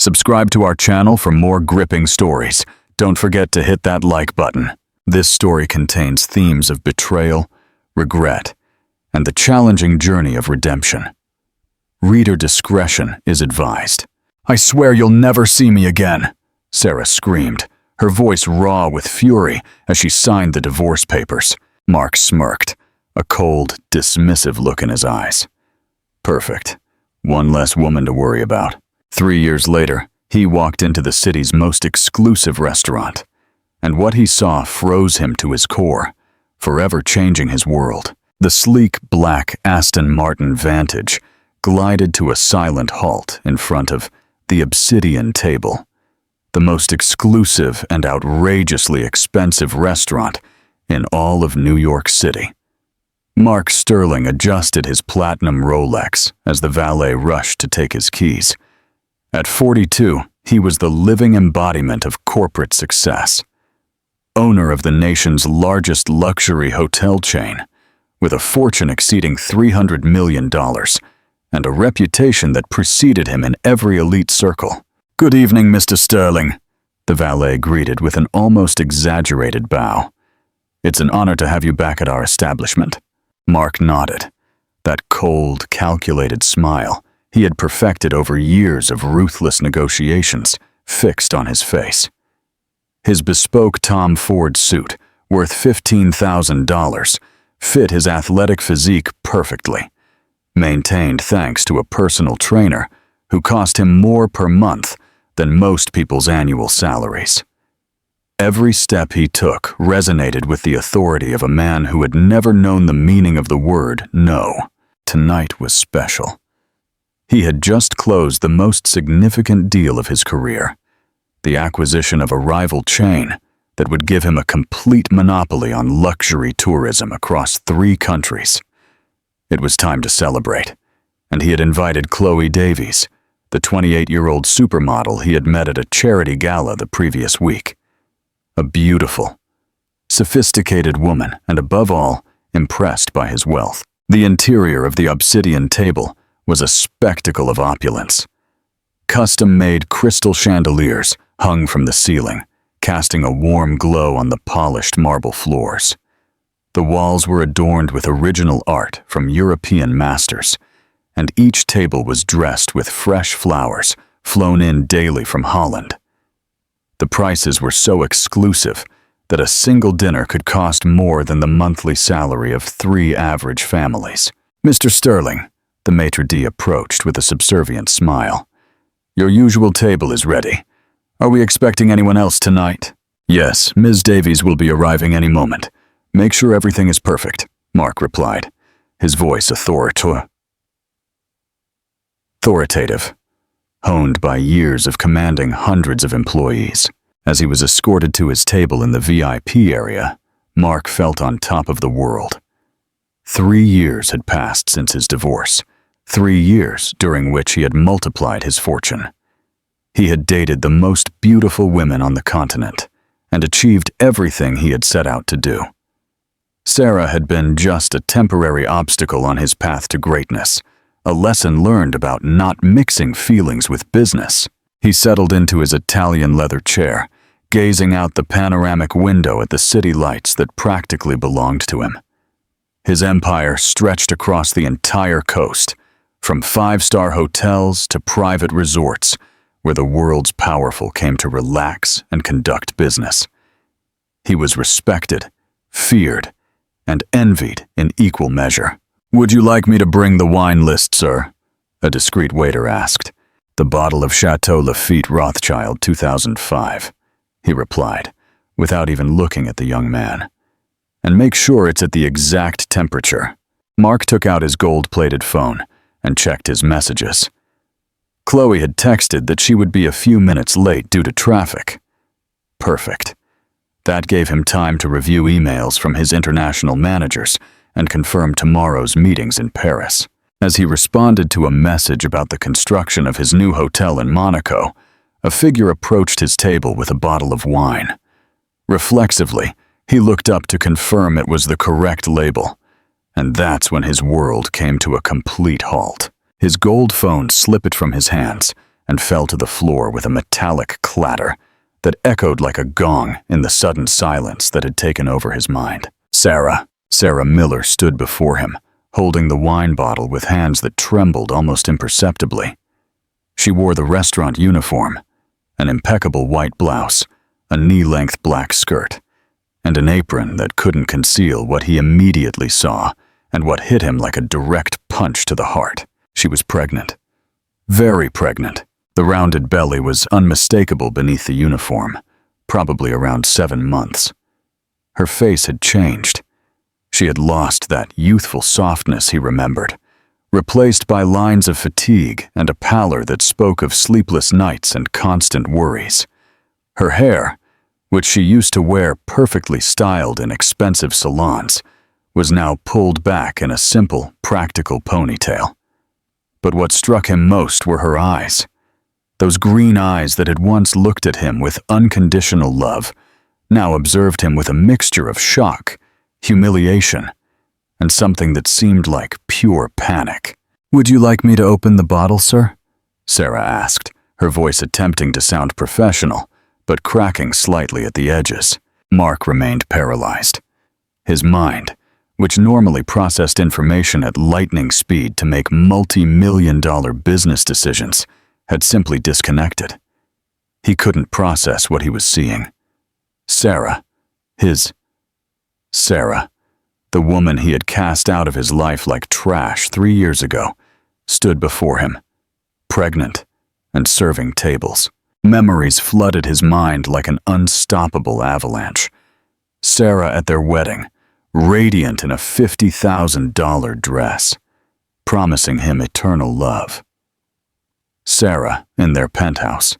Subscribe to our channel for more gripping stories. Don't forget to hit that like button. This story contains themes of betrayal, regret, and the challenging journey of redemption. Reader discretion is advised. "I swear you'll never see me again," Sarah screamed, her voice raw with fury as she signed the divorce papers. Mark smirked, a cold, dismissive look in his eyes. Perfect. One less woman to worry about. 3 years later, he walked into the city's most exclusive restaurant, and what he saw froze him to his core, forever changing his world. The sleek black Aston Martin Vantage glided to a silent halt in front of the Obsidian Table, the most exclusive and outrageously expensive restaurant in all of New York City. Mark Sterling adjusted his platinum Rolex as the valet rushed to take his keys. At 42, he was the living embodiment of corporate success. Owner of the nation's largest luxury hotel chain, with a fortune exceeding $300 million, and a reputation that preceded him in every elite circle. "Good evening, Mr. Sterling," the valet greeted with an almost exaggerated bow. "It's an honor to have you back at our establishment." Mark nodded, that cold, calculated smile he had perfected over years of ruthless negotiations fixed on his face. His bespoke Tom Ford suit, worth $15,000, fit his athletic physique perfectly, maintained thanks to a personal trainer who cost him more per month than most people's annual salaries. Every step he took resonated with the authority of a man who had never known the meaning of the word no. Tonight was special. He had just closed the most significant deal of his career, the acquisition of a rival chain that would give him a complete monopoly on luxury tourism across 3 countries. It was time to celebrate, and he had invited Chloe Davies, the 28-year-old supermodel he had met at a charity gala the previous week. A beautiful, sophisticated woman, and above all, impressed by his wealth. The interior of the Obsidian Table was a spectacle of opulence. Custom-made crystal chandeliers hung from the ceiling, casting a warm glow on the polished marble floors. The walls were adorned with original art from European masters, and each table was dressed with fresh flowers flown in daily from Holland. The prices were so exclusive that a single dinner could cost more than the monthly salary of 3 average families. "Mr. Sterling," the maitre d' approached with a subservient smile. "Your usual table is ready. Are we expecting anyone else tonight?" "Yes, Ms. Davies will be arriving any moment. Make sure everything is perfect," Mark replied, his voice authoritative, honed by years of commanding hundreds of employees. As he was escorted to his table in the VIP area, Mark felt on top of the world. 3 years had passed since his divorce, 3 years during which he had multiplied his fortune. He had dated the most beautiful women on the continent and achieved everything he had set out to do. Sarah had been just a temporary obstacle on his path to greatness, a lesson learned about not mixing feelings with business. He settled into his Italian leather chair, gazing out the panoramic window at the city lights that practically belonged to him. His empire stretched across the entire coast, from 5-star hotels to private resorts, where the world's powerful came to relax and conduct business. He was respected, feared, and envied in equal measure. "Would you like me to bring the wine list, sir?" a discreet waiter asked. "The bottle of Chateau Lafite Rothschild 2005, he replied, without even looking at the young man. "And make sure it's at the exact temperature." Mark took out his gold-plated phone and checked his messages. Chloe had texted that she would be a few minutes late due to traffic. Perfect. That gave him time to review emails from his international managers and confirm tomorrow's meetings in Paris. As he responded to a message about the construction of his new hotel in Monaco, a figure approached his table with a bottle of wine. Reflexively, he looked up to confirm it was the correct label, and that's when his world came to a complete halt. His gold phone slipped from his hands, and fell to the floor with a metallic clatter that echoed like a gong in the sudden silence that had taken over his mind. Sarah Miller stood before him, holding the wine bottle with hands that trembled almost imperceptibly. She wore the restaurant uniform, an impeccable white blouse, a knee-length black skirt, and an apron that couldn't conceal what he immediately saw and what hit him like a direct punch to the heart. She was pregnant. Very pregnant. The rounded belly was unmistakable beneath the uniform, probably around 7 months. Her face had changed. She had lost that youthful softness he remembered, replaced by lines of fatigue and a pallor that spoke of sleepless nights and constant worries. Her hair, which she used to wear perfectly styled in expensive salons, was now pulled back in a simple, practical ponytail. But what struck him most were her eyes. Those green eyes that had once looked at him with unconditional love now observed him with a mixture of shock, humiliation, and something that seemed like pure panic. "Would you like me to open the bottle, sir?" Sarah asked, her voice attempting to sound professional, but cracking slightly at the edges. Mark remained paralyzed. His mind, which normally processed information at lightning speed to make multi-million-dollar business decisions, had simply disconnected. He couldn't process what he was seeing. Sarah, the woman he had cast out of his life like trash 3 years ago, stood before him, pregnant and serving tables. Memories flooded his mind like an unstoppable avalanche. Sarah at their wedding, radiant in a $50,000 dress, promising him eternal love. Sarah in their penthouse,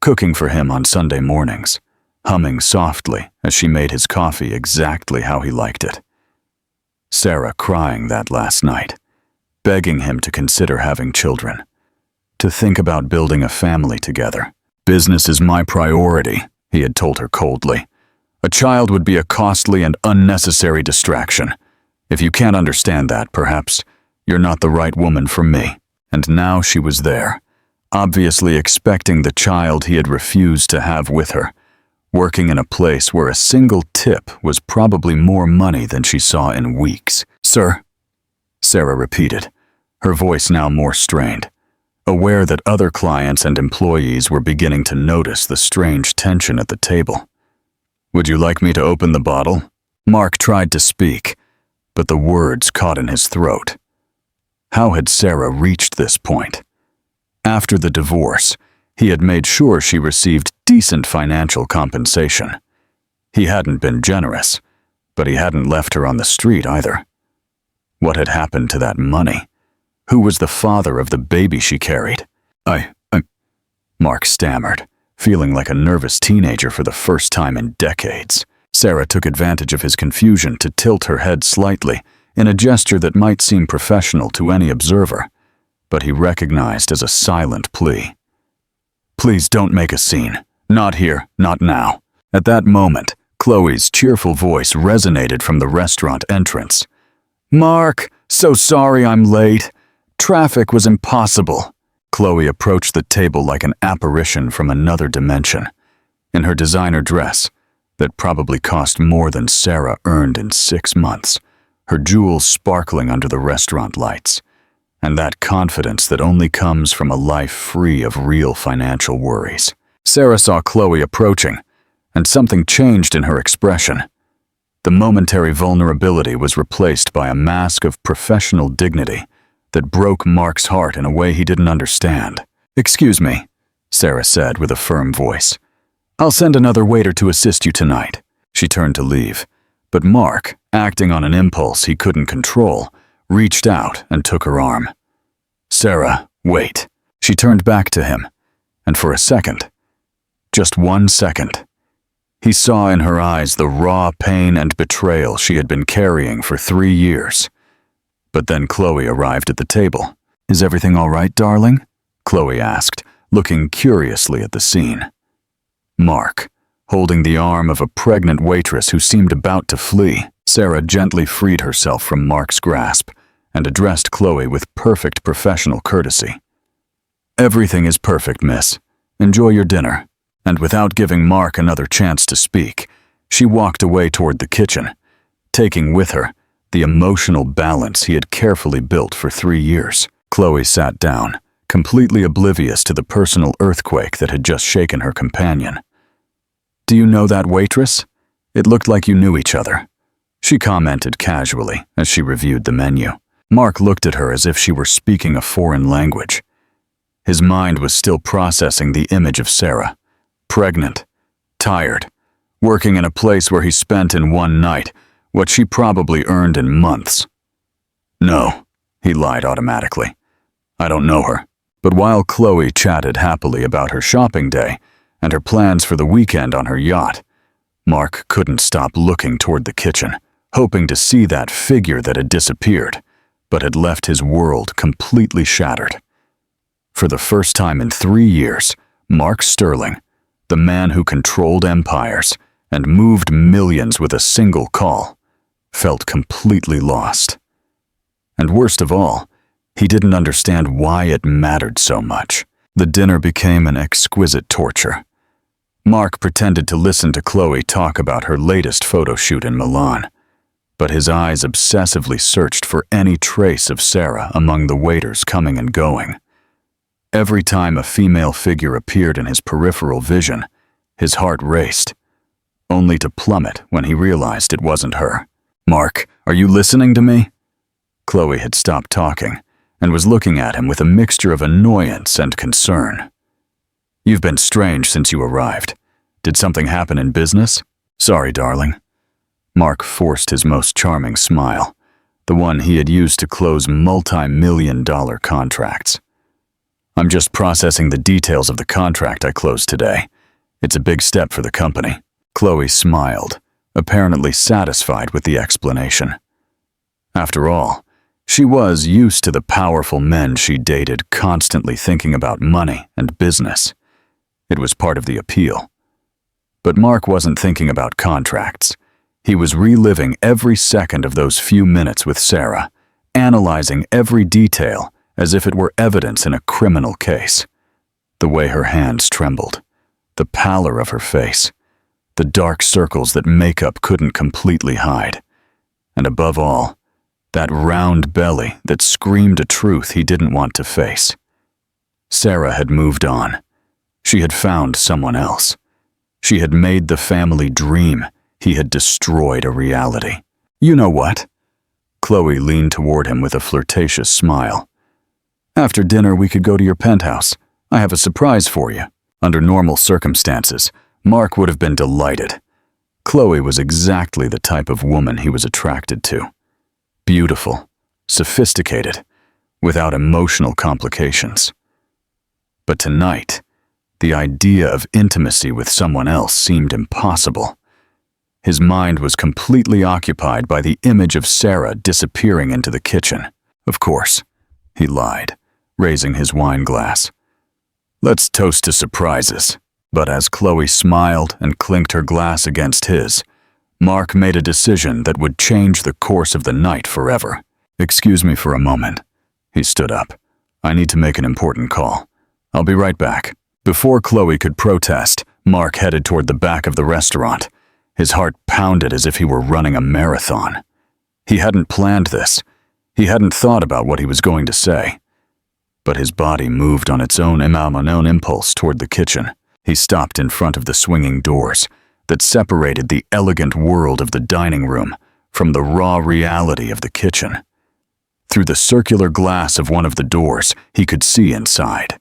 cooking for him on Sunday mornings, humming softly as she made his coffee exactly how he liked it. Sarah crying that last night, begging him to consider having children, to think about building a family together. "Business is my priority," he had told her coldly. "A child would be a costly and unnecessary distraction. If you can't understand that, perhaps you're not the right woman for me." And now she was there, obviously expecting the child he had refused to have with her, working in a place where a single tip was probably more money than she saw in weeks. "Sir," Sarah repeated, her voice now more strained, aware that other clients and employees were beginning to notice the strange tension at the table. "Would you like me to open the bottle?" Mark tried to speak, but the words caught in his throat. How had Sarah reached this point? After the divorce, he had made sure she received decent financial compensation. He hadn't been generous, but he hadn't left her on the street either. What had happened to that money? Who was the father of the baby she carried? Mark stammered, feeling like a nervous teenager for the first time in decades. Sarah took advantage of his confusion to tilt her head slightly in a gesture that might seem professional to any observer, but he recognized as a silent plea. "Please don't make a scene. Not here, not now." At that moment, Chloe's cheerful voice resonated from the restaurant entrance. "Mark, so sorry I'm late. Traffic was impossible." Chloe approached the table like an apparition from another dimension, in her designer dress that probably cost more than Sarah earned in 6 months, her jewels sparkling under the restaurant lights, and that confidence that only comes from a life free of real financial worries. Sarah saw Chloe approaching, and something changed in her expression. The momentary vulnerability was replaced by a mask of professional dignity that broke Mark's heart in a way he didn't understand. "Excuse me," Sarah said with a firm voice. "I'll send another waiter to assist you tonight." She turned to leave, but Mark, acting on an impulse he couldn't control, reached out and took her arm. "Sarah, wait." She turned back to him, and for a second, just 1 second, he saw in her eyes the raw pain and betrayal she had been carrying for 3 years. But then Chloe arrived at the table. "Is everything all right, darling?" Chloe asked, looking curiously at the scene. Mark, holding the arm of a pregnant waitress who seemed about to flee. Sarah gently freed herself from Mark's grasp and addressed Chloe with perfect professional courtesy. "Everything is perfect, miss. Enjoy your dinner." And without giving Mark another chance to speak, she walked away toward the kitchen, taking with her the emotional balance he had carefully built for 3 years. Chloe sat down, completely oblivious to the personal earthquake that had just shaken her companion. "Do you know that waitress? It looked like you knew each other," she commented casually as she reviewed the menu. Mark looked at her as if she were speaking a foreign language. His mind was still processing the image of Sarah, pregnant, tired, working in a place where he spent in one night what she probably earned in months. "No," he lied automatically. "I don't know her." But while Chloe chatted happily about her shopping day and her plans for the weekend on her yacht, Mark couldn't stop looking toward the kitchen, hoping to see that figure that had disappeared, but had left his world completely shattered. For the first time in 3 years, Mark Sterling, the man who controlled empires and moved millions with a single call, felt completely lost. And worst of all, he didn't understand why it mattered so much. The dinner became an exquisite torture. Mark pretended to listen to Chloe talk about her latest photo shoot in Milan, but his eyes obsessively searched for any trace of Sarah among the waiters coming and going. Every time a female figure appeared in his peripheral vision, his heart raced, only to plummet when he realized it wasn't her. "Mark, are you listening to me?" Chloe had stopped talking and was looking at him with a mixture of annoyance and concern. "You've been strange since you arrived. Did something happen in business?" "Sorry, darling." Mark forced his most charming smile, the one he had used to close multi-million-dollar contracts. "I'm just processing the details of the contract I closed today. It's a big step for the company." Chloe smiled, apparently satisfied with the explanation. After all, she was used to the powerful men she dated constantly thinking about money and business. It was part of the appeal. But Mark wasn't thinking about contracts. He was reliving every second of those few minutes with Sarah, analyzing every detail as if it were evidence in a criminal case. The way her hands trembled, the pallor of her face, the dark circles that makeup couldn't completely hide, and above all, that round belly that screamed a truth he didn't want to face. Sarah had moved on. She had found someone else. She had made the family dream he had destroyed a reality. "You know what?" Chloe leaned toward him with a flirtatious smile. "After dinner, we could go to your penthouse. I have a surprise for you." Under normal circumstances, Mark would have been delighted. Chloe was exactly the type of woman he was attracted to. Beautiful, sophisticated, without emotional complications. But tonight, the idea of intimacy with someone else seemed impossible. His mind was completely occupied by the image of Sarah disappearing into the kitchen. "Of course," he lied, raising his wine glass. "Let's toast to surprises." But as Chloe smiled and clinked her glass against his, Mark made a decision that would change the course of the night forever. "Excuse me for a moment." He stood up. "I need to make an important call. I'll be right back." Before Chloe could protest, Mark headed toward the back of the restaurant. His heart pounded as if he were running a marathon. He hadn't planned this. He hadn't thought about what he was going to say. But his body moved on its own impulse toward the kitchen. He stopped in front of the swinging doors that separated the elegant world of the dining room from the raw reality of the kitchen. Through the circular glass of one of the doors, he could see inside.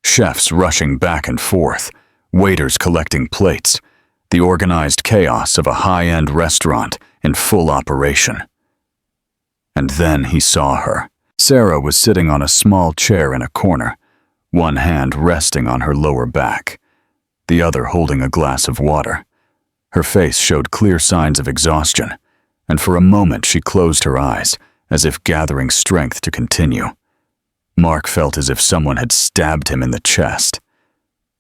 Chefs rushing back and forth, waiters collecting plates, the organized chaos of a high-end restaurant in full operation. And then he saw her. Sarah was sitting on a small chair in a corner, one hand resting on her lower back, the other holding a glass of water. Her face showed clear signs of exhaustion, and for a moment she closed her eyes, as if gathering strength to continue. Mark felt as if someone had stabbed him in the chest.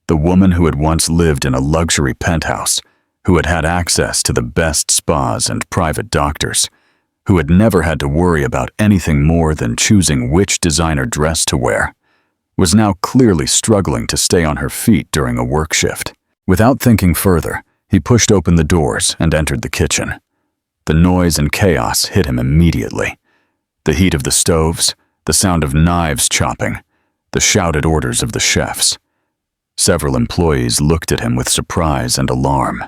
The woman who had once lived in a luxury penthouse, who had had access to the best spas and private doctors, who had never had to worry about anything more than choosing which designer dress to wear, was now clearly struggling to stay on her feet during a work shift. Without thinking further, he pushed open the doors and entered the kitchen. The noise and chaos hit him immediately. The heat of the stoves, the sound of knives chopping, the shouted orders of the chefs. Several employees looked at him with surprise and alarm.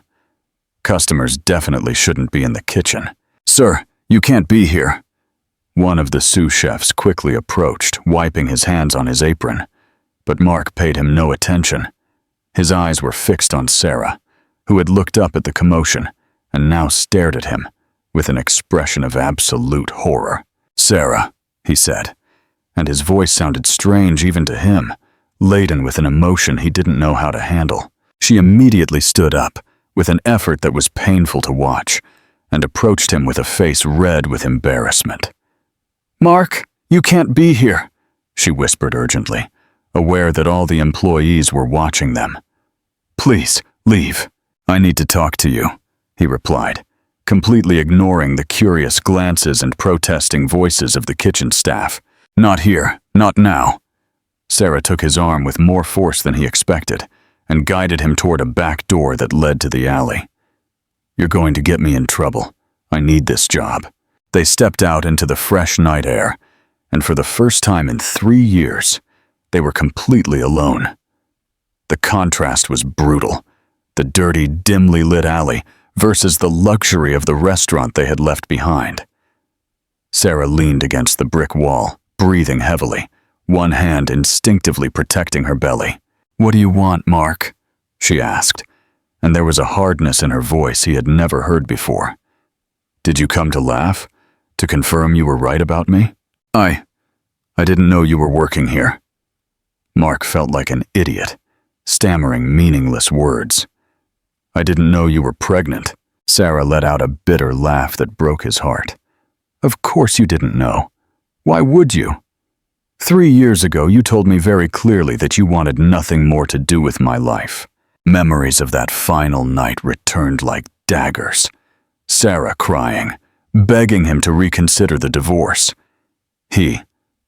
Customers definitely shouldn't be in the kitchen. "Sir, you can't be here." One of the sous chefs quickly approached, wiping his hands on his apron. But Mark paid him no attention. His eyes were fixed on Sarah, who had looked up at the commotion and now stared at him with an expression of absolute horror. "Sarah," he said, and his voice sounded strange even to him, laden with an emotion he didn't know how to handle. She immediately stood up, with an effort that was painful to watch, and approached him with a face red with embarrassment. "Mark, you can't be here," she whispered urgently, aware that all the employees were watching them. "Please, leave. I need to talk to you," he replied, completely ignoring the curious glances and protesting voices of the kitchen staff. "Not here, not now." Sarah took his arm with more force than he expected and guided him toward a back door that led to the alley. "You're going to get me in trouble. I need this job." They stepped out into the fresh night air, and for the first time in 3 years, they were completely alone. The contrast was brutal. The dirty, dimly lit alley versus the luxury of the restaurant they had left behind. Sarah leaned against the brick wall, breathing heavily, one hand instinctively protecting her belly. "What do you want, Mark?" she asked, and there was a hardness in her voice he had never heard before. "Did you come to laugh? To confirm you were right about me? I didn't know you were working here." Mark felt like an idiot, stammering meaningless words. "I didn't know you were pregnant." Sarah let out a bitter laugh that broke his heart. "Of course you didn't know. Why would you? 3 years ago, you told me very clearly that you wanted nothing more to do with my life." Memories of that final night returned like daggers. Sarah crying, begging him to reconsider the divorce. He,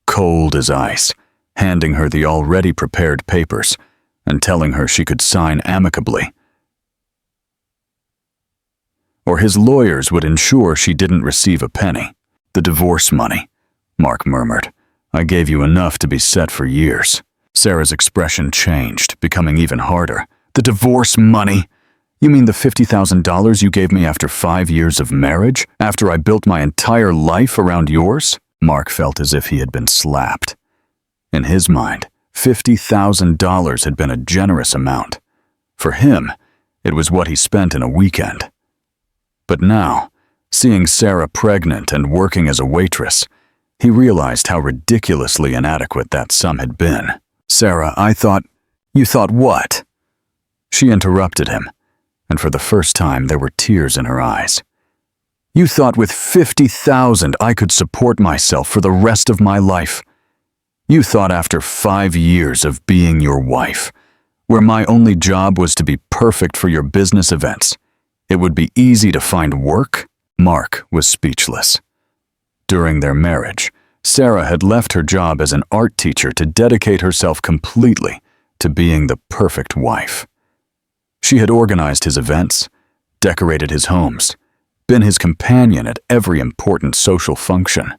cold as ice, handing her the already prepared papers and telling her she could sign amicably, or his lawyers would ensure she didn't receive a penny. "The divorce money," Mark murmured. "I gave you enough to be set for years." Sarah's expression changed, becoming even harder. "The divorce money? You mean the $50,000 you gave me after 5 years of marriage, after I built my entire life around yours?" Mark felt as if he had been slapped. In his mind, $50,000 had been a generous amount. For him, it was what he spent in a weekend. But now, seeing Sarah pregnant and working as a waitress, he realized how ridiculously inadequate that sum had been. "Sarah, I thought—" "You thought what?" She interrupted him, and for the first time there were tears in her eyes. "You thought with 50,000 I could support myself for the rest of my life. You thought after 5 years of being your wife, where my only job was to be perfect for your business events, it would be easy to find work?" Mark was speechless. During their marriage, Sarah had left her job as an art teacher to dedicate herself completely to being the perfect wife. She had organized his events, decorated his homes, been his companion at every important social function.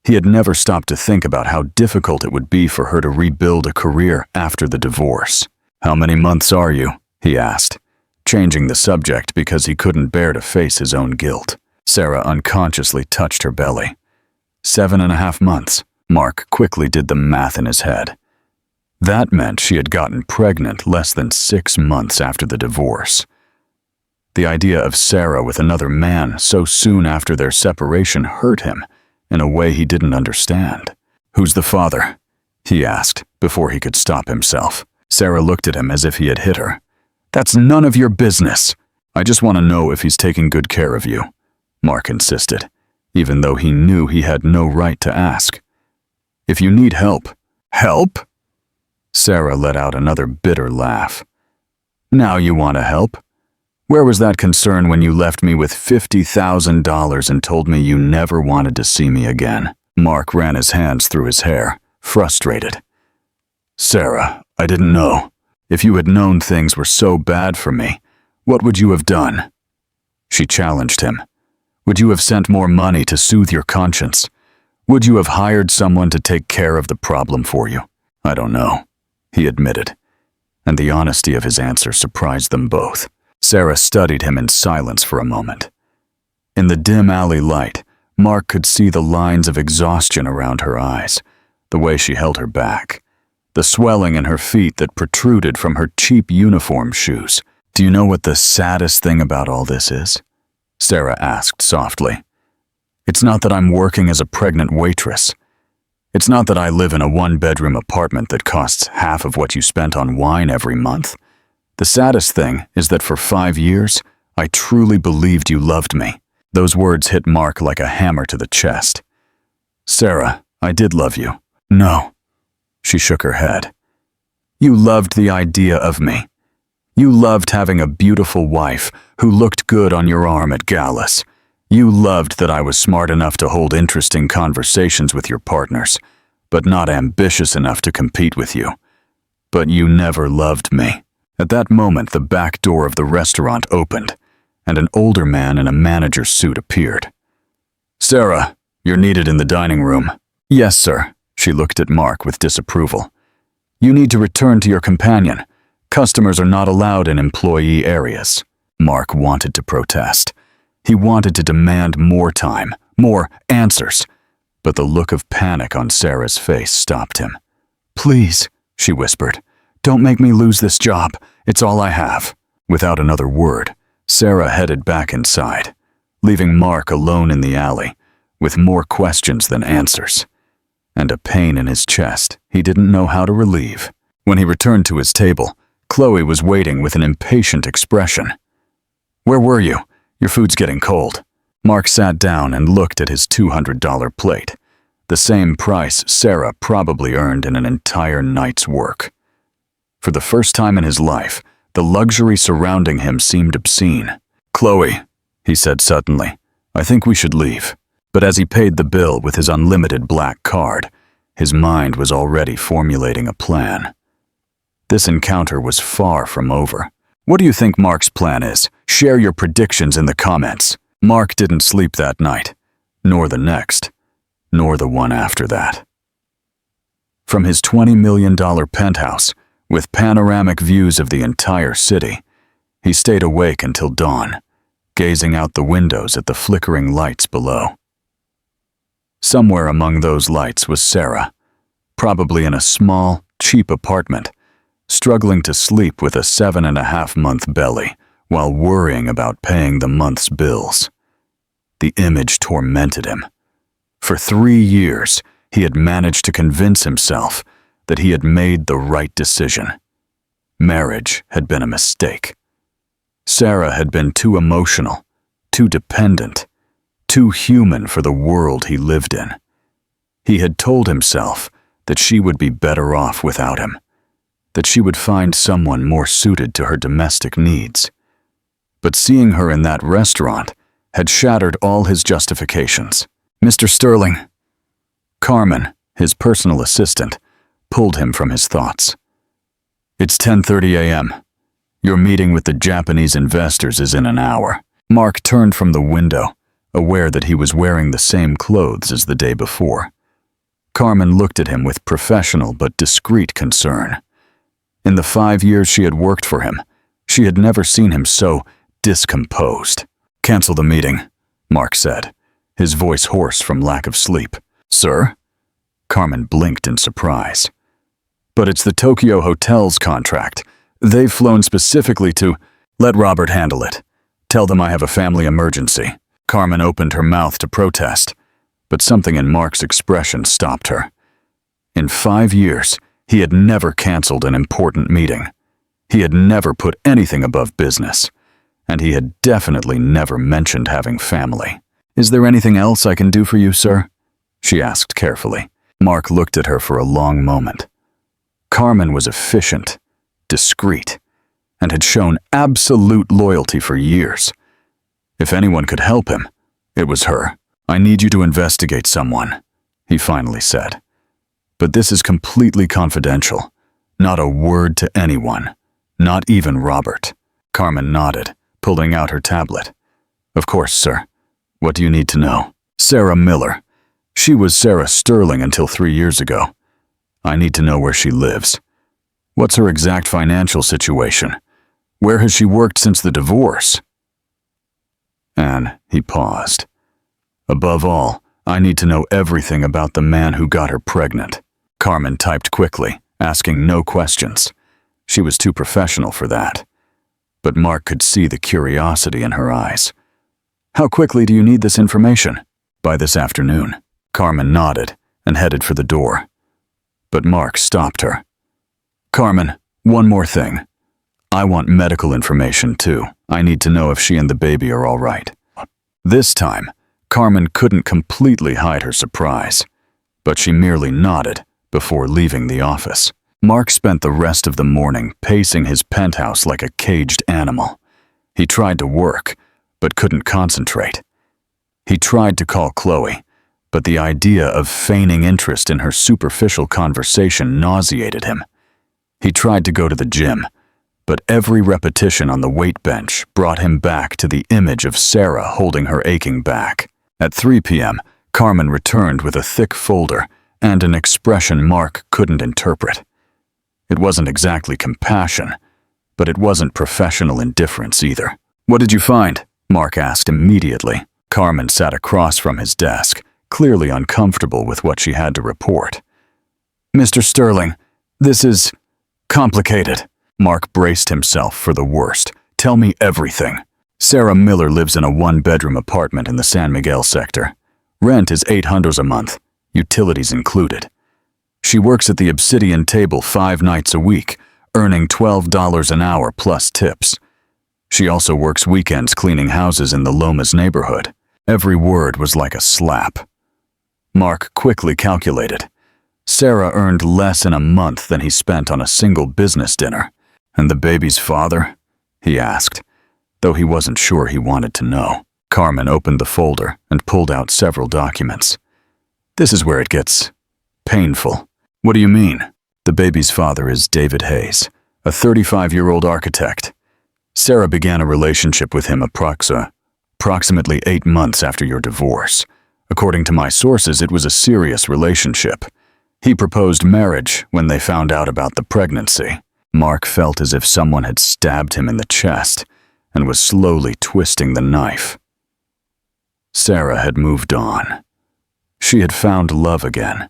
He had never stopped to think about how difficult it would be for her to rebuild a career after the divorce. "How many months are you?" he asked, changing the subject because he couldn't bear to face his own guilt. Sarah unconsciously touched her belly. 7.5 months. Mark quickly did the math in his head. That meant she had gotten pregnant less than 6 months after the divorce. The idea of Sarah with another man so soon after their separation hurt him in a way he didn't understand. "Who's the father?" he asked before he could stop himself. Sarah looked at him as if he had hit her. "That's none of your business. I just want to know if he's taking good care of you," Mark insisted, even though he knew he had no right to ask. "If you need help—" "Help?" Sarah let out another bitter laugh. "Now you want to help? Where was that concern when you left me with $50,000 and told me you never wanted to see me again?" Mark ran his hands through his hair, frustrated. Sarah, I didn't know. If you had known things were so bad for me, what would you have done? She challenged him. Would you have sent more money to soothe your conscience? Would you have hired someone to take care of the problem for you? I don't know, he admitted, and the honesty of his answer surprised them both. Sarah studied him in silence for a moment. In the dim alley light, Mark could see the lines of exhaustion around her eyes, the way she held her back, the swelling in her feet that protruded from her cheap uniform shoes. Do you know what the saddest thing about all this is? Sarah asked softly. It's not that I'm working as a pregnant waitress. It's not that I live in a one-bedroom apartment that costs half of what you spent on wine every month. The saddest thing is that for 5 years, I truly believed you loved me. Those words hit Mark like a hammer to the chest. Sarah, I did love you. No. She shook her head. You loved the idea of me. You loved having a beautiful wife who looked good on your arm at galas. You loved that I was smart enough to hold interesting conversations with your partners, but not ambitious enough to compete with you. But you never loved me. At that moment, the back door of the restaurant opened, and an older man in a manager's suit appeared. Sarah, you're needed in the dining room. Yes, sir. She looked at Mark with disapproval. You need to return to your companion. Customers are not allowed in employee areas. Mark wanted to protest. He wanted to demand more time, more answers. But the look of panic on Sarah's face stopped him. Please, she whispered, don't make me lose this job. It's all I have. Without another word, Sarah headed back inside, leaving Mark alone in the alley, with more questions than answers, and a pain in his chest he didn't know how to relieve. When he returned to his table, Chloe was waiting with an impatient expression. Where were you? Your food's getting cold. Mark sat down and looked at his $200 plate, the same price Sarah probably earned in an entire night's work. For the first time in his life, the luxury surrounding him seemed obscene. Chloe, he said suddenly, I think we should leave. But as he paid the bill with his unlimited black card, his mind was already formulating a plan. This encounter was far from over. What do you think Mark's plan is? Share your predictions in the comments. Mark didn't sleep that night, nor the next, nor the one after that. From his $20 million penthouse, with panoramic views of the entire city, he stayed awake until dawn, gazing out the windows at the flickering lights below. Somewhere among those lights was Sarah, probably in a small, cheap apartment, struggling to sleep with a 7.5-month belly while worrying about paying the month's bills. The image tormented him. For 3 years, he had managed to convince himself that he had made the right decision. Marriage had been a mistake. Sarah had been too emotional, too dependent, too human for the world he lived in. He had told himself that she would be better off without him, that she would find someone more suited to her domestic needs. But seeing her in that restaurant had shattered all his justifications. Mr. Sterling. Carmen, his personal assistant, pulled him from his thoughts. It's 10:30 a.m. Your meeting with the Japanese investors is in an hour. Mark turned from the window, aware that he was wearing the same clothes as the day before. Carmen looked at him with professional but discreet concern. In the 5 years she had worked for him, she had never seen him so discomposed. Cancel the meeting, Mark said, his voice hoarse from lack of sleep. Sir? Carmen blinked in surprise. But it's the Tokyo Hotel's contract. They've flown specifically to... Let Robert handle it. Tell them I have a family emergency. Carmen opened her mouth to protest, but something in Mark's expression stopped her. In 5 years, he had never canceled an important meeting. He had never put anything above business, and he had definitely never mentioned having family. Is there anything else I can do for you, sir? She asked carefully. Mark looked at her for a long moment. Carmen was efficient, discreet, and had shown absolute loyalty for years. If anyone could help him, it was her. I need you to investigate someone, he finally said. But this is completely confidential. Not a word to anyone, not even Robert. Carmen nodded, pulling out her tablet. Of course, sir. What do you need to know? Sarah Miller. She was Sarah Sterling until 3 years ago. I need to know where she lives. What's her exact financial situation? Where has she worked since the divorce? And he paused. Above all, I need to know everything about the man who got her pregnant. Carmen typed quickly, asking no questions. She was too professional for that. But Mark could see the curiosity in her eyes. How quickly do you need this information? By this afternoon. Carmen nodded and headed for the door. But Mark stopped her. Carmen, one more thing. I want medical information too. I need to know if she and the baby are all right. This time, Carmen couldn't completely hide her surprise, but she merely nodded before leaving the office. Mark spent the rest of the morning pacing his penthouse like a caged animal. He tried to work, but couldn't concentrate. He tried to call Chloe, but the idea of feigning interest in her superficial conversation nauseated him. He tried to go to the gym, but every repetition on the weight bench brought him back to the image of Sarah holding her aching back. At 3 p.m., Carmen returned with a thick folder and an expression Mark couldn't interpret. It wasn't exactly compassion, but it wasn't professional indifference either. What did you find? Mark asked immediately. Carmen sat across from his desk, clearly uncomfortable with what she had to report. Mr. Sterling, this is complicated. Mark braced himself for the worst. Tell me everything. Sarah Miller lives in a 1-bedroom apartment in the San Miguel sector. Rent is $800 a month, utilities included. She works at the Obsidian table 5 nights a week, earning $12 an hour plus tips. She also works weekends cleaning houses in the Lomas neighborhood. Every word was like a slap. Mark quickly calculated. Sarah earned less in a month than he spent on a single business dinner. And the baby's father? He asked, though he wasn't sure he wanted to know. Carmen opened the folder and pulled out several documents. This is where it gets painful. What do you mean? The baby's father is David Hayes, a 35-year-old architect. Sarah began a relationship with him approximately 8 months after your divorce. According to my sources, it was a serious relationship. He proposed marriage when they found out about the pregnancy. Mark felt as if someone had stabbed him in the chest and was slowly twisting the knife. Sarah had moved on. She had found love again.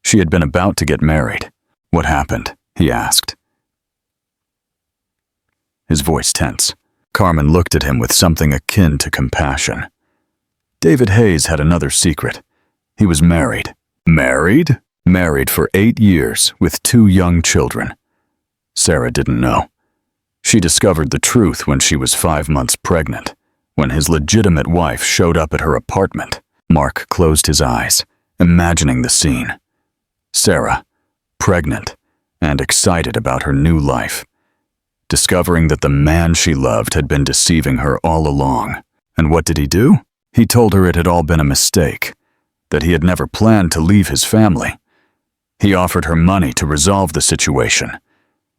She had been about to get married. What happened? He asked. His voice tense. Carmen looked at him with something akin to compassion. David Hayes had another secret. He was married. Married? Married for 8 years with 2 young children. Sarah didn't know. She discovered the truth when she was 5 months pregnant, when his legitimate wife showed up at her apartment. Mark closed his eyes, imagining the scene. Sarah, pregnant and excited about her new life, discovering that the man she loved had been deceiving her all along. And what did he do? He told her it had all been a mistake, that he had never planned to leave his family. He offered her money to resolve the situation,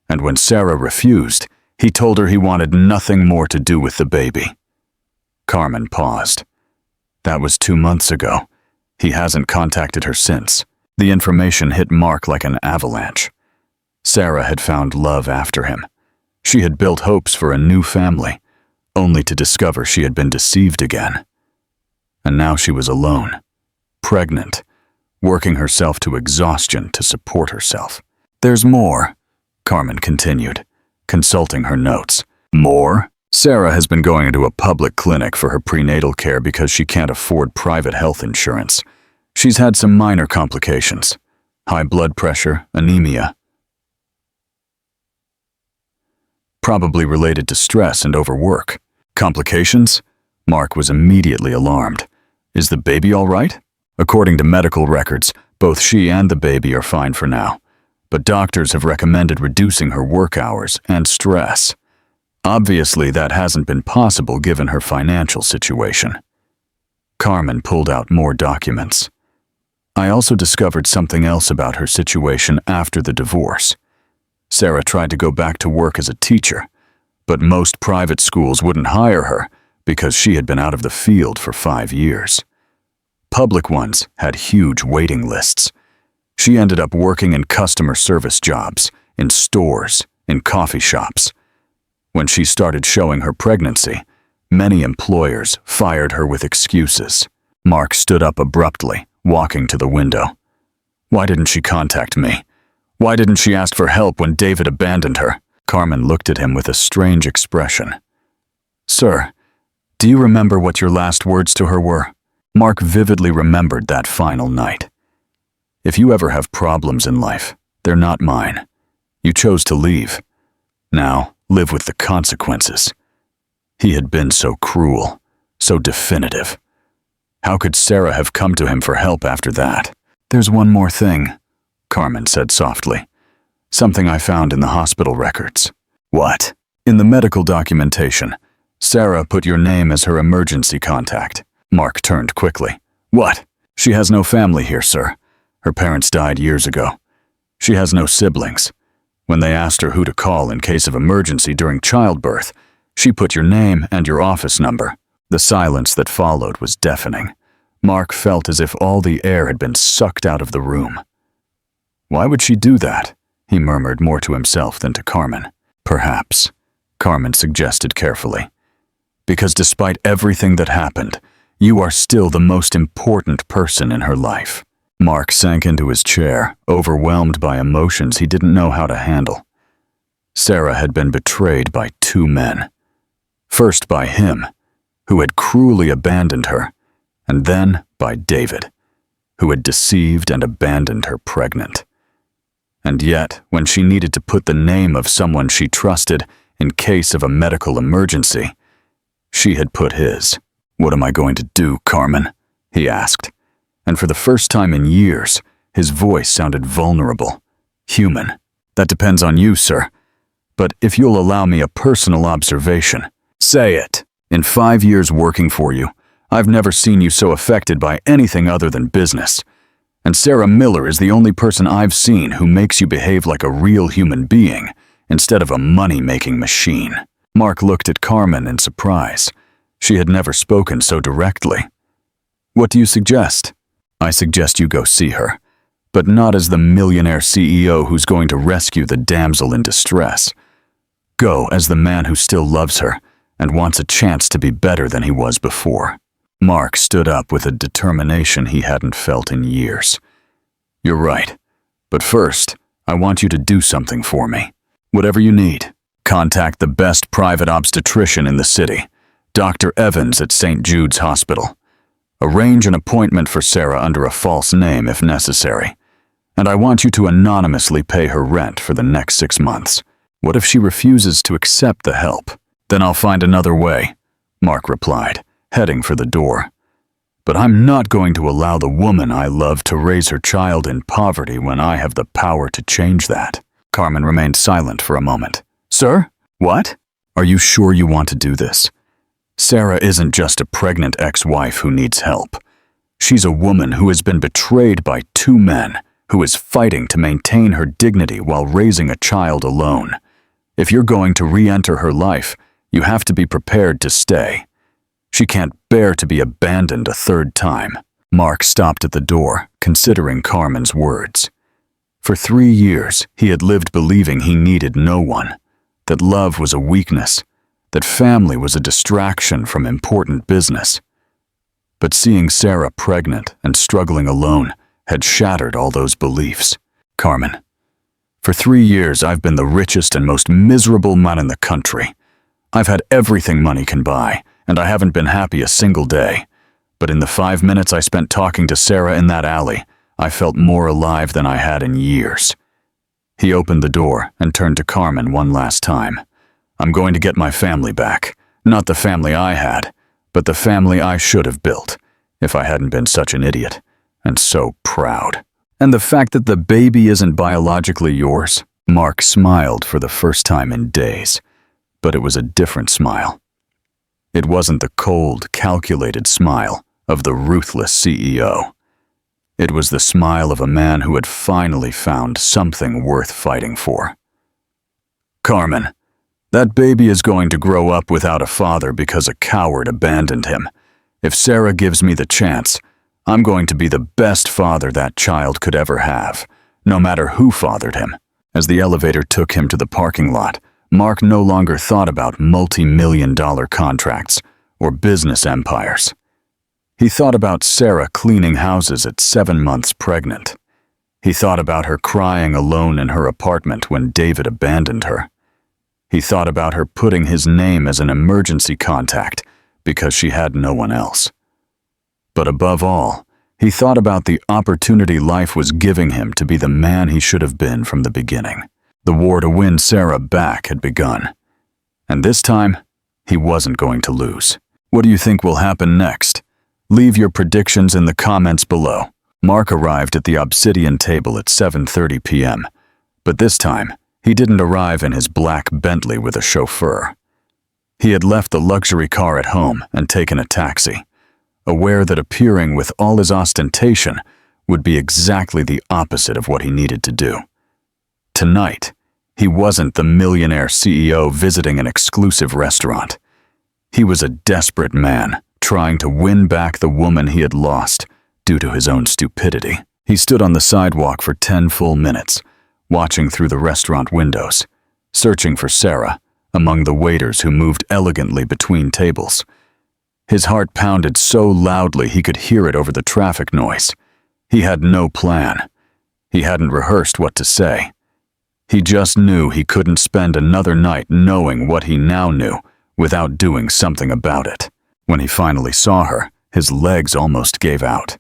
and when Sarah refused, he told her he wanted nothing more to do with the baby. Carmen paused. That was 2 months ago. He hasn't contacted her since. The information hit Mark like an avalanche. Sarah had found love after him. She had built hopes for a new family, only to discover she had been deceived again. And now she was alone, pregnant, working herself to exhaustion to support herself. There's more, Carmen continued, consulting her notes. More? Sarah has been going into a public clinic for her prenatal care because she can't afford private health insurance. She's had some minor complications. High blood pressure, anemia. Probably related to stress and overwork. Complications? Mark was immediately alarmed. Is the baby all right? According to medical records, both she and the baby are fine for now, but doctors have recommended reducing her work hours and stress. Obviously, that hasn't been possible given her financial situation. Carmen pulled out more documents. I also discovered something else about her situation after the divorce. Sarah tried to go back to work as a teacher, but most private schools wouldn't hire her because she had been out of the field for 5 years. Public ones had huge waiting lists. She ended up working in customer service jobs, in stores, in coffee shops. When she started showing her pregnancy, many employers fired her with excuses. Mark stood up abruptly, walking to the window. Why didn't she contact me? Why didn't she ask for help when David abandoned her? Carmen looked at him with a strange expression. Sir, do you remember what your last words to her were? Mark vividly remembered that final night. If you ever have problems in life, they're not mine. You chose to leave. Now, live with the consequences. He had been so cruel, so definitive. How could Sarah have come to him for help after that? There's one more thing, Carmen said softly. Something I found in the hospital records. What? In the medical documentation, Sarah put your name as her emergency contact. Mark turned quickly. What? She has no family here, sir. Her parents died years ago. She has no siblings. When they asked her who to call in case of emergency during childbirth, she put your name and your office number. The silence that followed was deafening. Mark felt as if all the air had been sucked out of the room. Why would she do that? He murmured more to himself than to Carmen. Perhaps, Carmen suggested carefully. Because despite everything that happened, you are still the most important person in her life. Mark sank into his chair, overwhelmed by emotions he didn't know how to handle. Sarah had been betrayed by 2 men. First by him, who had cruelly abandoned her, and then by David, who had deceived and abandoned her pregnant. And yet, when she needed to put the name of someone she trusted in case of a medical emergency, she had put his. What am I going to do, Carmen? He asked. And for the first time in years, his voice sounded vulnerable, human. That depends on you, sir. But if you'll allow me a personal observation, say it. In 5 years working for you, I've never seen you so affected by anything other than business. And Sarah Miller is the only person I've seen who makes you behave like a real human being instead of a money-making machine. Mark looked at Carmen in surprise. She had never spoken so directly. What do you suggest? I suggest you go see her, but not as the millionaire CEO who's going to rescue the damsel in distress. Go as the man who still loves her and wants a chance to be better than he was before. Mark stood up with a determination he hadn't felt in years. You're right, but first, I want you to do something for me. Whatever you need. Contact the best private obstetrician in the city, Dr. Evans at St. Jude's Hospital. Arrange an appointment for Sarah under a false name if necessary. And I want you to anonymously pay her rent for the next 6 months. What if she refuses to accept the help? Then I'll find another way, Mark replied, heading for the door. But I'm not going to allow the woman I love to raise her child in poverty when I have the power to change that. Carmen remained silent for a moment. Sir? What? Are you sure you want to do this? Sarah isn't just a pregnant ex-wife who needs help. She's a woman who has been betrayed by 2 men, who is fighting to maintain her dignity while raising a child alone. If you're going to re-enter her life, you have to be prepared to stay. She can't bear to be abandoned a 3rd time. Mark stopped at the door, considering Carmen's words. For 3 years, he had lived believing he needed no one, that love was a weakness, that family was a distraction from important business. But seeing Sarah pregnant and struggling alone had shattered all those beliefs. Carmen, for 3 years I've been the richest and most miserable man in the country. I've had everything money can buy, and I haven't been happy a single day. But in the 5 minutes I spent talking to Sarah in that alley, I felt more alive than I had in years. He opened the door and turned to Carmen one last time. I'm going to get my family back. Not the family I had, but the family I should have built, if I hadn't been such an idiot, and so proud. And the fact that the baby isn't biologically yours? Mark smiled for the first time in days, but it was a different smile. It wasn't the cold, calculated smile of the ruthless CEO. It was the smile of a man who had finally found something worth fighting for. Carmen, that baby is going to grow up without a father because a coward abandoned him. If Sarah gives me the chance, I'm going to be the best father that child could ever have, no matter who fathered him." As the elevator took him to the parking lot, Mark no longer thought about multi-million-dollar contracts or business empires. He thought about Sarah cleaning houses at 7 months pregnant. He thought about her crying alone in her apartment when David abandoned her. He thought about her putting his name as an emergency contact because she had no one else. But above all, he thought about the opportunity life was giving him to be the man he should have been from the beginning. The war to win Sarah back had begun. And this time, he wasn't going to lose. What do you think will happen next? Leave your predictions in the comments below. Mark arrived at the Obsidian table at 7:30 p.m., but this time, he didn't arrive in his black Bentley with a chauffeur. He had left the luxury car at home and taken a taxi, aware that appearing with all his ostentation would be exactly the opposite of what he needed to do. Tonight, he wasn't the millionaire CEO visiting an exclusive restaurant. He was a desperate man trying to win back the woman he had lost due to his own stupidity. He stood on the sidewalk for 10 full minutes, watching through the restaurant windows, searching for Sarah among the waiters who moved elegantly between tables. His heart pounded so loudly he could hear it over the traffic noise. He had no plan. He hadn't rehearsed what to say. He just knew he couldn't spend another night knowing what he now knew without doing something about it. When he finally saw her, his legs almost gave out.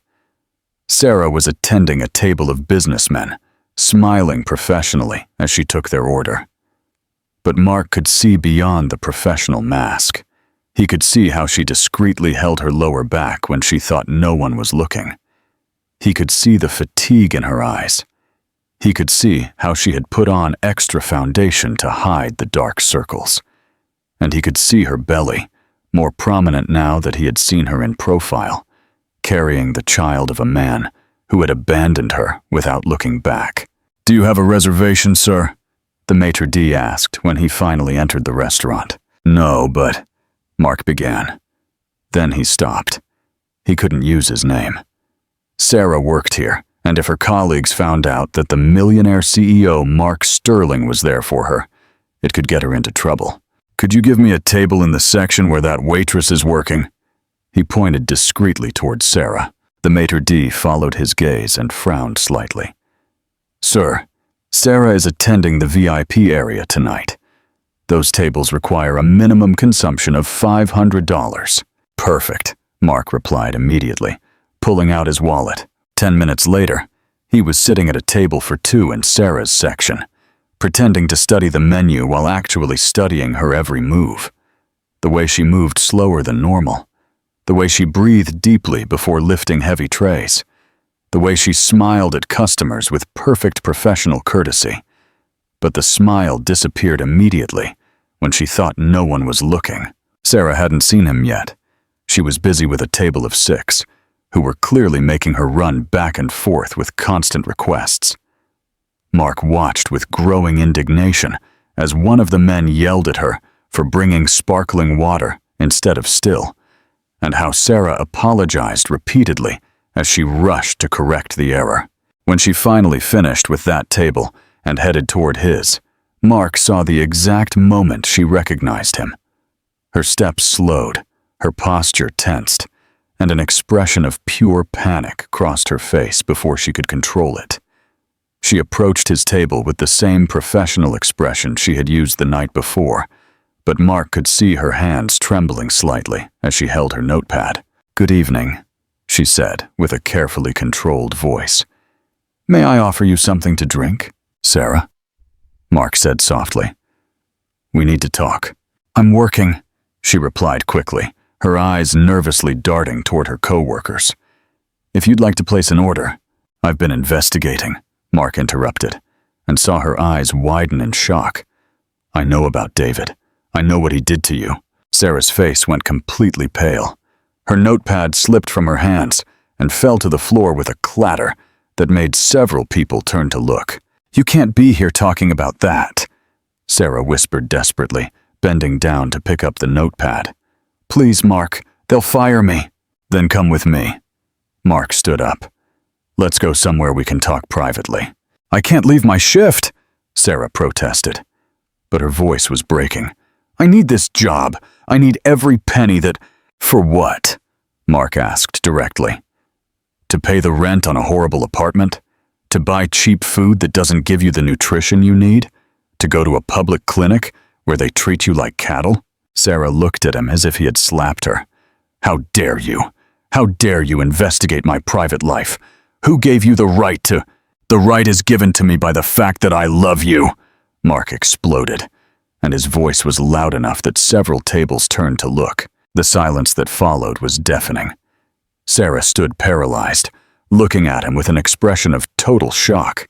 Sarah was attending a table of businessmen, smiling professionally as she took their order. But Mark could see beyond the professional mask. He could see how she discreetly held her lower back when she thought no one was looking. He could see the fatigue in her eyes. He could see how she had put on extra foundation to hide the dark circles. And he could see her belly, more prominent now that he had seen her in profile, carrying the child of a man who had abandoned her without looking back. "Do you have a reservation, sir?" the maitre d' asked when he finally entered the restaurant. "No, but—" Mark began. Then he stopped. He couldn't use his name. Sarah worked here, and if her colleagues found out that the millionaire CEO Mark Sterling was there for her, it could get her into trouble. "Could you give me a table in the section where that waitress is working?" He pointed discreetly towards Sarah. The maitre d' followed his gaze and frowned slightly. "Sir, Sarah is attending the VIP area tonight. Those tables require a minimum consumption of $500. "Perfect," Mark replied immediately, pulling out his wallet. 10 minutes later, he was sitting at a table for two in Sarah's section, pretending to study the menu while actually studying her every move. The way she moved slower than normal. The way she breathed deeply before lifting heavy trays. The way she smiled at customers with perfect professional courtesy. But the smile disappeared immediately when she thought no one was looking. Sarah hadn't seen him yet. She was busy with a table of 6, who were clearly making her run back and forth with constant requests. Mark watched with growing indignation as one of the men yelled at her for bringing sparkling water instead of still, and how Sarah apologized repeatedly as she rushed to correct the error. When she finally finished with that table and headed toward his, Mark saw the exact moment she recognized him. Her steps slowed, her posture tensed, and an expression of pure panic crossed her face before she could control it. She approached his table with the same professional expression she had used the night before, but Mark could see her hands trembling slightly as she held her notepad. "Good evening," she said with a carefully controlled voice. "May I offer you something to drink, Sarah?" Mark said softly. "We need to talk." "I'm working," she replied quickly, her eyes nervously darting toward her co-workers. "If you'd like to place an order—" "I've been investigating," Mark interrupted, and saw her eyes widen in shock. "I know about David. I know what he did to you." Sarah's face went completely pale. Her notepad slipped from her hands and fell to the floor with a clatter that made several people turn to look. "You can't be here talking about that," Sarah whispered desperately, bending down to pick up the notepad. "Please, Mark, they'll fire me." "Then come with me." Mark stood up. "Let's go somewhere we can talk privately." "I can't leave my shift," Sarah protested. But her voice was breaking. "I need this job. I need every penny that—" "For what?" Mark asked directly. "To pay the rent on a horrible apartment? To buy cheap food that doesn't give you the nutrition you need? To go to a public clinic where they treat you like cattle?" Sarah looked at him as if he had slapped her. "How dare you? How dare you investigate my private life? Who gave you the right to—" "The right is given to me by the fact that I love you," Mark exploded, and his voice was loud enough that several tables turned to look. The silence that followed was deafening. Sarah stood paralyzed, looking at him with an expression of total shock.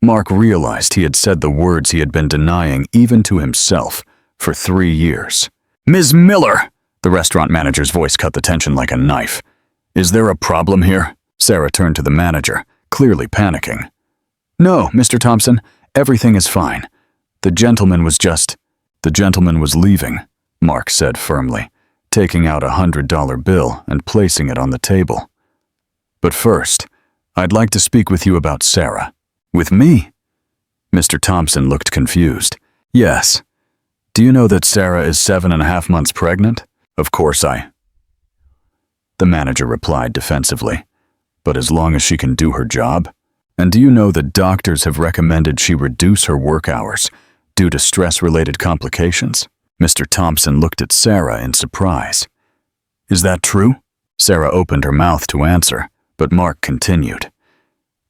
Mark realized he had said the words he had been denying even to himself for 3 years. "Ms. Miller!" The restaurant manager's voice cut the tension like a knife. "Is there a problem here?" Sarah turned to the manager, clearly panicking. "No, Mr. Thompson, everything is fine. The gentleman was leaving," Mark said firmly, taking out a $100 bill and placing it on the table. "But first, I'd like to speak with you about Sarah." "With me?" Mr. Thompson looked confused. "Yes. Do you know that Sarah is 7.5 months pregnant?" "Of course the manager replied defensively. "But as long as she can do her job? And do you know that doctors have recommended she reduce her work hours due to stress-related complications?" Mr. Thompson looked at Sarah in surprise. "Is that true?" Sarah opened her mouth to answer, but Mark continued.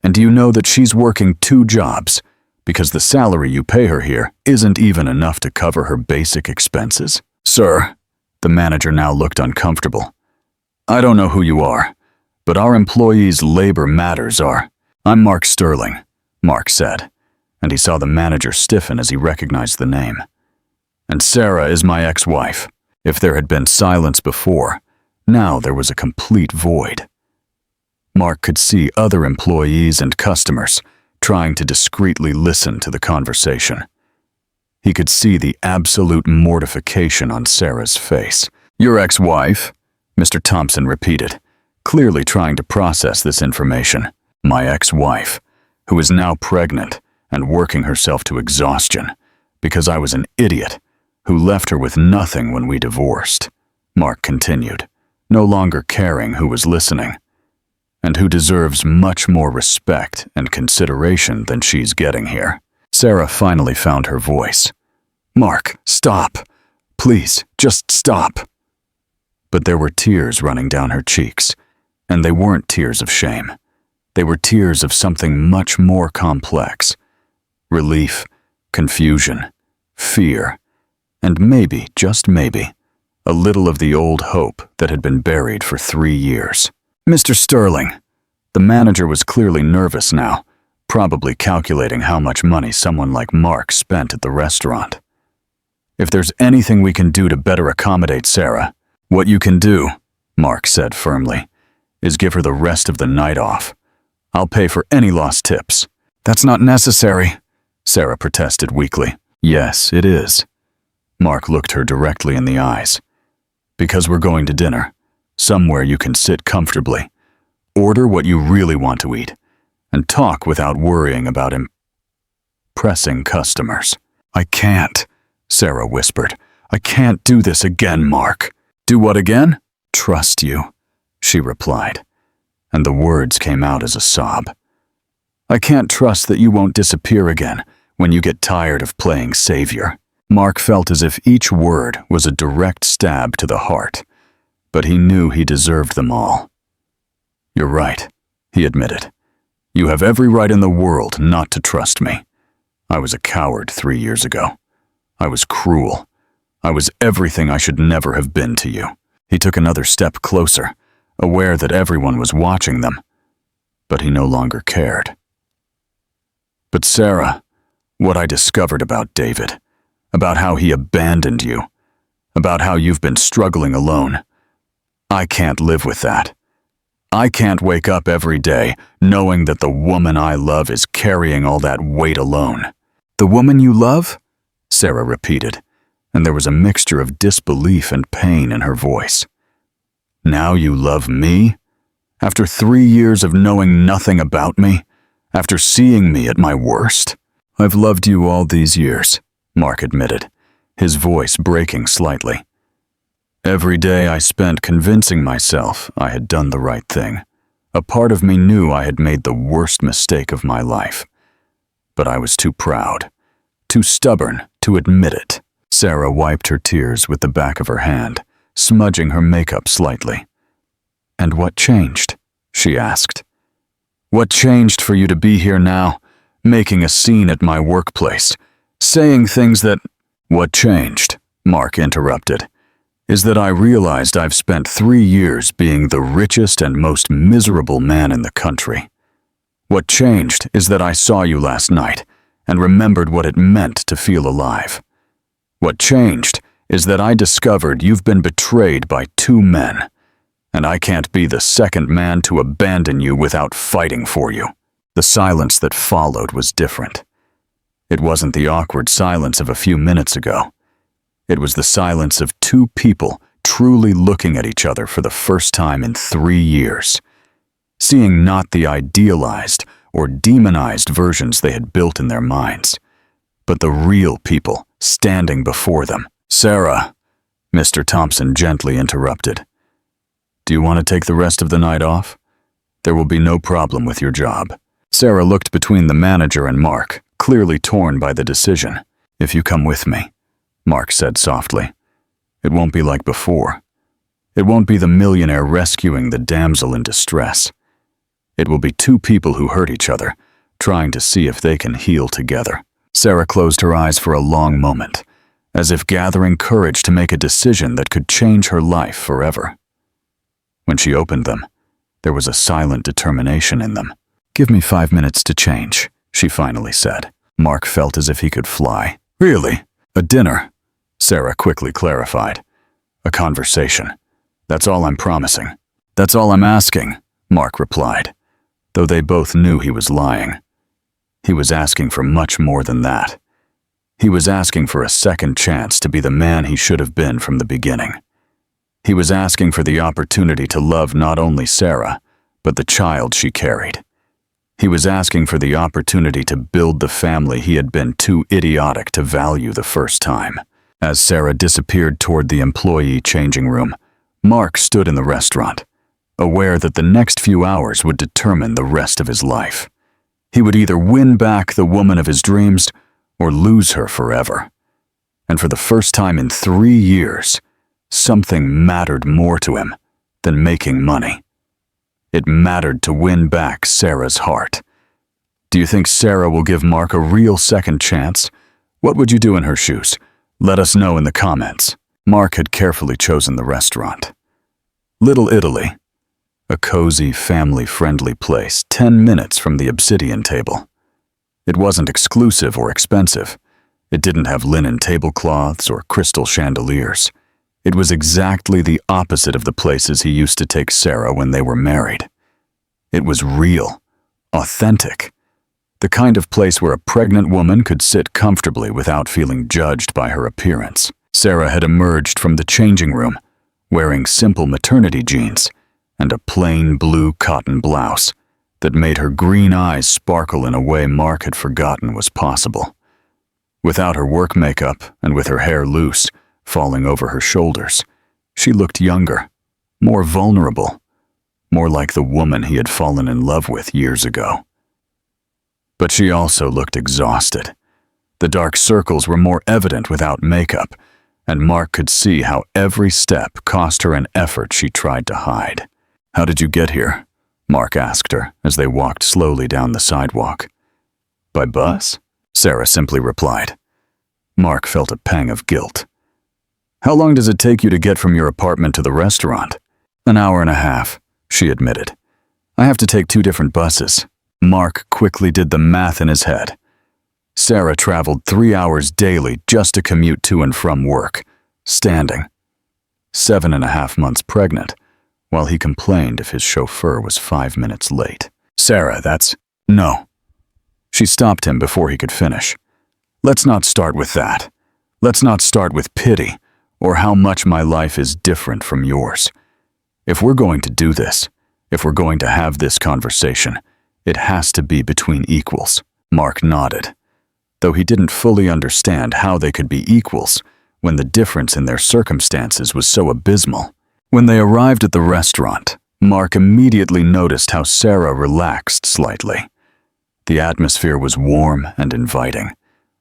"And do you know that she's working 2 jobs because the salary you pay her here isn't even enough to cover her basic expenses?" "Sir," the manager now looked uncomfortable. "I don't know who you are, but our employees' labor matters are—" "I'm Mark Sterling," Mark said, and he saw the manager stiffen as he recognized the name. "And Sarah is my ex-wife." If there had been silence before, now there was a complete void. Mark could see other employees and customers trying to discreetly listen to the conversation. He could see the absolute mortification on Sarah's face. "Your ex-wife?" Mr. Thompson repeated, clearly trying to process this information. "My ex-wife, who is now pregnant and working herself to exhaustion because I was an idiot who left her with nothing when we divorced," Mark continued, no longer caring who was listening, "and who deserves much more respect and consideration than she's getting here." Sarah finally found her voice. "Mark, stop. Please, just stop." But there were tears running down her cheeks, and they weren't tears of shame. They were tears of something much more complex. Relief, confusion, fear, and maybe, just maybe, a little of the old hope that had been buried for 3 years. "Mr. Sterling," the manager was clearly nervous now, probably calculating how much money someone like Mark spent at the restaurant. "If there's anything we can do to better accommodate Sarah—" "What you can do," Mark said firmly, "is give her the rest of the night off. I'll pay for any lost tips." "That's not necessary," Sarah protested weakly. "Yes, it is." Mark looked her directly in the eyes. "Because we're going to dinner, somewhere you can sit comfortably, order what you really want to eat, and talk without worrying about impressing customers." "I can't," Sarah whispered. "I can't do this again, Mark." "Do what again?" "Trust you," she replied, and the words came out as a sob. "I can't trust that you won't disappear again when you get tired of playing savior." Mark felt as if each word was a direct stab to the heart, but he knew he deserved them all. "You're right," he admitted. "You have every right in the world not to trust me. I was a coward 3 years ago. I was cruel. I was everything I should never have been to you." He took another step closer, aware that everyone was watching them, but he no longer cared. "But Sarah, what I discovered about David, about how he abandoned you, about how you've been struggling alone, I can't live with that. I can't wake up every day knowing that the woman I love is carrying all that weight alone." "The woman you love?" Sarah repeated, and there was a mixture of disbelief and pain in her voice. Now you love me? After 3 years of knowing nothing about me? After seeing me at my worst? I've loved you all these years, Mark admitted, his voice breaking slightly. Every day I spent convincing myself I had done the right thing. A part of me knew I had made the worst mistake of my life. But I was too proud, too stubborn to admit it. Sarah wiped her tears with the back of her hand, smudging her makeup slightly. And what changed? She asked. What changed for you to be here now, making a scene at my workplace, saying things that— What changed, Mark interrupted, is that I realized I've spent 3 years being the richest and most miserable man in the country. What changed is that I saw you last night and remembered what it meant to feel alive. What changed is that I discovered you've been betrayed by 2 men, and I can't be the second man to abandon you without fighting for you. The silence that followed was different. It wasn't the awkward silence of a few minutes ago. It was the silence of 2 people truly looking at each other for the first time in 3 years, seeing not the idealized or demonized versions they had built in their minds, but the real people standing before them. Sarah, Mr. Thompson gently interrupted. Do you want to take the rest of the night off? There will be no problem with your job. Sarah looked between the manager and Mark, clearly torn by the decision. If you come with me, Mark said softly. It won't be like before. It won't be the millionaire rescuing the damsel in distress. It will be 2 people who hurt each other, trying to see if they can heal together. Sarah closed her eyes for a long moment, as if gathering courage to make a decision that could change her life forever. When she opened them, there was a silent determination in them. Give me 5 minutes to change, she finally said. Mark felt as if he could fly. Really? A dinner? Sarah quickly clarified. A conversation. That's all I'm promising. That's all I'm asking, Mark replied, though they both knew he was lying. He was asking for much more than that. He was asking for a second chance to be the man he should have been from the beginning. He was asking for the opportunity to love not only Sarah, but the child she carried. He was asking for the opportunity to build the family he had been too idiotic to value the first time. As Sarah disappeared toward the employee changing room, Mark stood in the restaurant, aware that the next few hours would determine the rest of his life. He would either win back the woman of his dreams or lose her forever. And for the first time in 3 years, something mattered more to him than making money. It mattered to win back Sarah's heart. Do you think Sarah will give Mark a real second chance? What would you do in her shoes? Let us know in the comments. Mark had carefully chosen the restaurant. Little Italy, a cozy, family-friendly place 10 minutes from the obsidian table. It wasn't exclusive or expensive. It didn't have linen tablecloths or crystal chandeliers. It was exactly the opposite of the places he used to take Sarah when they were married. It was real, authentic, the kind of place where a pregnant woman could sit comfortably without feeling judged by her appearance. Sarah had emerged from the changing room, wearing simple maternity jeans and a plain blue cotton blouse that made her green eyes sparkle in a way Mark had forgotten was possible. Without her work makeup and with her hair loose, falling over her shoulders, she looked younger, more vulnerable, more like the woman he had fallen in love with years ago. But she also looked exhausted. The dark circles were more evident without makeup, and Mark could see how every step cost her an effort she tried to hide. How did you get here? Mark asked her as they walked slowly down the sidewalk. By bus? Sarah simply replied. Mark felt a pang of guilt. How long does it take you to get from your apartment to the restaurant? An hour and a half, she admitted. I have to take 2 different buses. Mark quickly did the math in his head. Sarah traveled 3 hours daily just to commute to and from work, standing. 7.5 months pregnant, while he complained if his chauffeur was 5 minutes late. Sarah, No. She stopped him before he could finish. Let's not start with that. Let's not start with pity or how much my life is different from yours. If we're going to do this, if we're going to have this conversation, it has to be between equals." Mark nodded, though he didn't fully understand how they could be equals when the difference in their circumstances was so abysmal. When they arrived at the restaurant, Mark immediately noticed how Sarah relaxed slightly. The atmosphere was warm and inviting,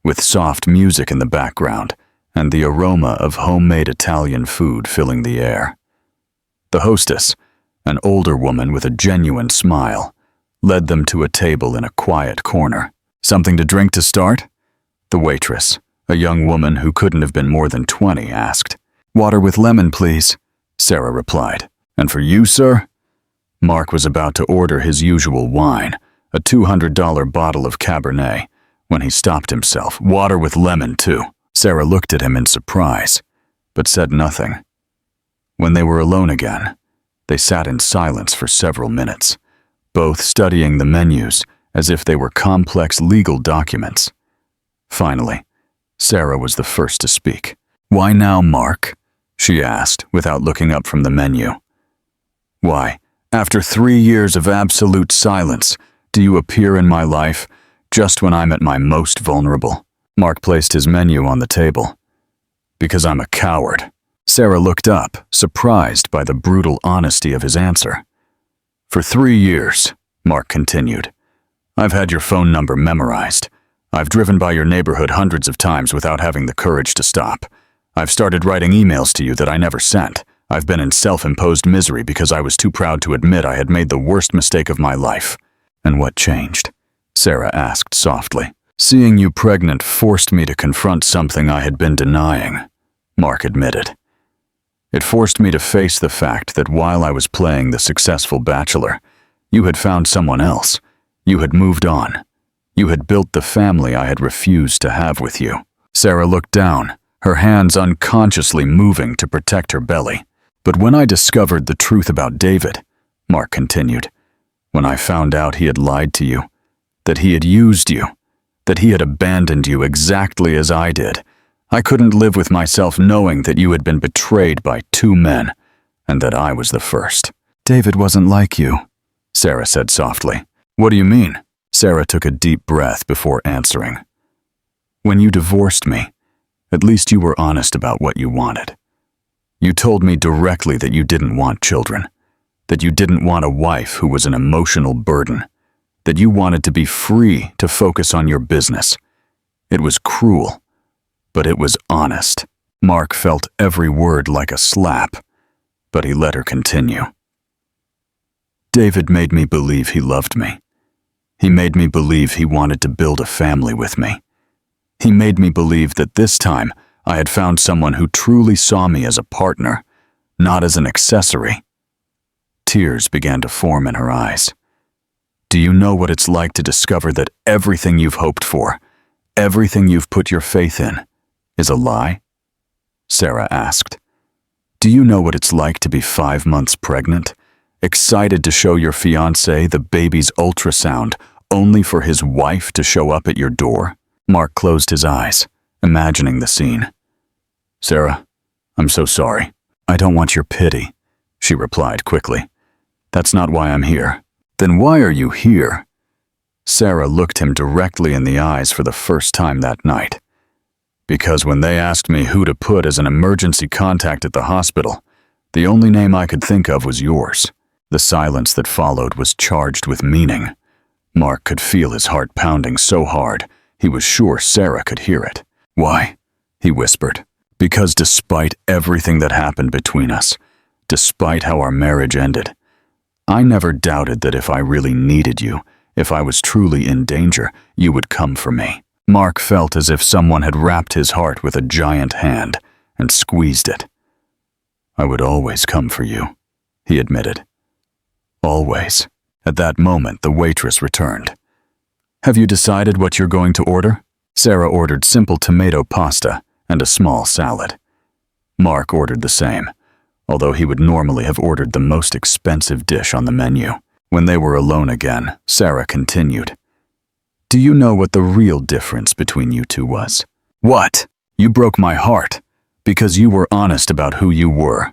with soft music in the background and the aroma of homemade Italian food filling the air. The hostess, an older woman with a genuine smile, led them to a table in a quiet corner. "Something to drink to start?" The waitress, a young woman who couldn't have been more than 20, asked. "Water with lemon, please," Sarah replied. "And for you, sir?" Mark was about to order his usual wine, a $200 bottle of Cabernet, when he stopped himself. "Water with lemon, too." Sarah looked at him in surprise, but said nothing. When they were alone again, they sat in silence for several minutes, both studying the menus as if they were complex legal documents. Finally, Sarah was the first to speak. "Why now, Mark?" she asked without looking up from the menu. "Why, after 3 years of absolute silence, do you appear in my life just when I'm at my most vulnerable?" Mark placed his menu on the table. "Because I'm a coward." Sarah looked up, surprised by the brutal honesty of his answer. "For 3 years," Mark continued, "I've had your phone number memorized. I've driven by your neighborhood hundreds of times without having the courage to stop. I've started writing emails to you that I never sent. I've been in self-imposed misery because I was too proud to admit I had made the worst mistake of my life." "And what changed?" Sarah asked softly. "Seeing you pregnant forced me to confront something I had been denying," Mark admitted. "It forced me to face the fact that while I was playing the successful bachelor, you had found someone else. You had moved on. You had built the family I had refused to have with you." Sarah looked down, her hands unconsciously moving to protect her belly. "But when I discovered the truth about David," Mark continued, "when I found out he had lied to you, that he had used you, that he had abandoned you exactly as I did, I couldn't live with myself knowing that you had been betrayed by 2 men, and that I was the first." "David wasn't like you," Sarah said softly. "What do you mean?" Sarah took a deep breath before answering. "When you divorced me, at least you were honest about what you wanted. You told me directly that you didn't want children, that you didn't want a wife who was an emotional burden, that you wanted to be free to focus on your business. It was cruel, but it was honest." Mark felt every word like a slap, but he let her continue. "David made me believe he loved me. He made me believe he wanted to build a family with me. He made me believe that this time I had found someone who truly saw me as a partner, not as an accessory." Tears began to form in her eyes. "Do you know what it's like to discover that everything you've hoped for, everything you've put your faith in, is a lie?" Sarah asked. "Do you know what it's like to be 5 months pregnant, excited to show your fiancé the baby's ultrasound, only for his wife to show up at your door?" Mark closed his eyes, imagining the scene. "Sarah, I'm so sorry." "I don't want your pity," she replied quickly. "That's not why I'm here." "Then why are you here?" Sarah looked him directly in the eyes for the first time that night. "Because when they asked me who to put as an emergency contact at the hospital, the only name I could think of was yours." The silence that followed was charged with meaning. Mark could feel his heart pounding so hard, he was sure Sarah could hear it. "Why?" he whispered. "Because despite everything that happened between us, despite how our marriage ended, I never doubted that if I really needed you, if I was truly in danger, you would come for me." Mark felt as if someone had wrapped his heart with a giant hand and squeezed it. "I would always come for you," he admitted. "Always." At that moment, the waitress returned. "Have you decided what you're going to order?" Sarah ordered simple tomato pasta and a small salad. Mark ordered the same, although he would normally have ordered the most expensive dish on the menu. When they were alone again, Sarah continued. "Do you know what the real difference between you two was?" "What?" You broke my heart because you were honest about who you were.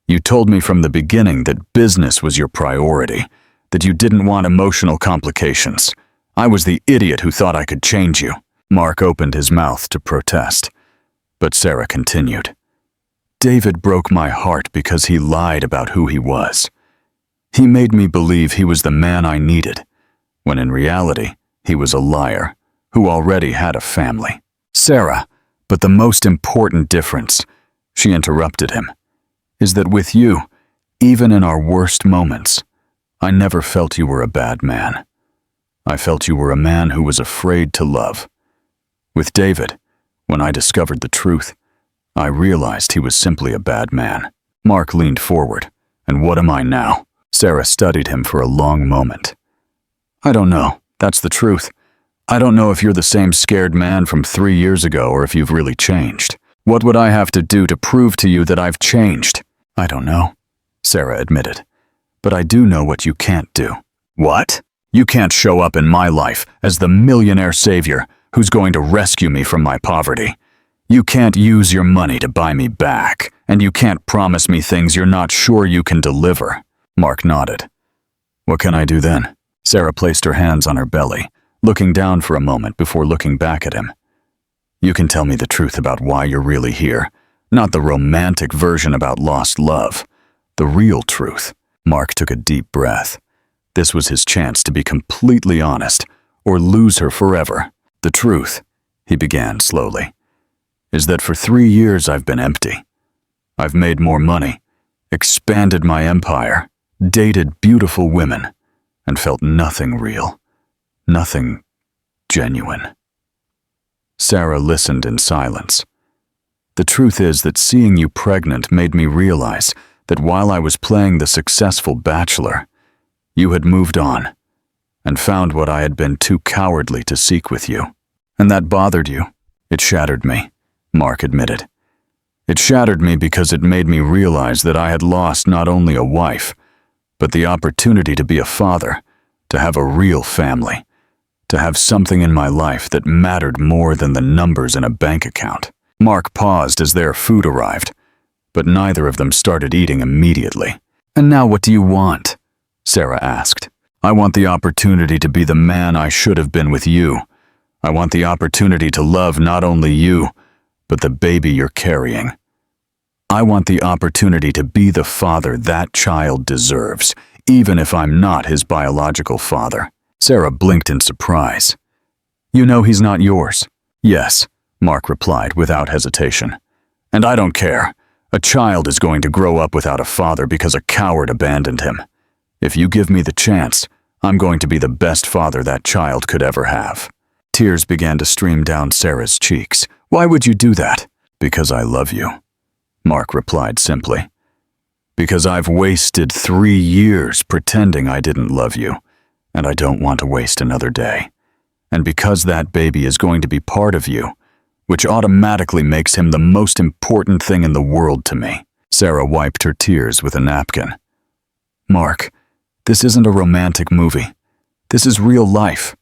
You told me from the beginning that business was your priority, that you didn't want emotional complications. I was the idiot who thought I could change you. Mark opened his mouth to protest, but Sarah continued. David broke my heart because he lied about who he was. He made me believe he was the man I needed, when in reality, he was a liar who already had a family. Sarah, but the most important difference, she interrupted him, is that with you, even in our worst moments, I never felt you were a bad man. I felt you were a man who was afraid to love. With David, when I discovered the truth, I realized he was simply a bad man. Mark leaned forward. And what am I now? Sarah studied him for a long moment. I don't know. That's the truth. I don't know if you're the same scared man from 3 years ago or if you've really changed. What would I have to do to prove to you that I've changed? I don't know, Sarah admitted. But I do know what you can't do. What? You can't show up in my life as the millionaire savior who's going to rescue me from my poverty. You can't use your money to buy me back, and you can't promise me things you're not sure you can deliver. Mark nodded. What can I do then? Sarah placed her hands on her belly, looking down for a moment before looking back at him. You can tell me the truth about why you're really here, not the romantic version about lost love. The real truth. Mark took a deep breath. This was his chance to be completely honest, or lose her forever. The truth, he began slowly, is that for 3 years I've been empty. I've made more money, expanded my empire, dated beautiful women, and felt nothing real, nothing genuine. Sarah listened in silence. The truth is that seeing you pregnant made me realize that while I was playing the successful bachelor, you had moved on and found what I had been too cowardly to seek with you. And that bothered you. It shattered me, Mark admitted. It shattered me because it made me realize that I had lost not only a wife, but the opportunity to be a father, to have a real family, to have something in my life that mattered more than the numbers in a bank account. Mark paused as their food arrived, but neither of them started eating immediately. And now what do you want? Sarah asked. I want the opportunity to be the man I should have been with you. I want the opportunity to love not only you, but the baby you're carrying. I want the opportunity to be the father that child deserves, even if I'm not his biological father. Sarah blinked in surprise. You know he's not yours. Yes, Mark replied without hesitation. And I don't care. A child is going to grow up without a father because a coward abandoned him. If you give me the chance, I'm going to be the best father that child could ever have. Tears began to stream down Sarah's cheeks. Why would you do that? Because I love you, Mark replied simply. Because I've wasted 3 years pretending I didn't love you, and I don't want to waste another day. And because that baby is going to be part of you, which automatically makes him the most important thing in the world to me. Sarah wiped her tears with a napkin. Mark, this isn't a romantic movie. This is real life.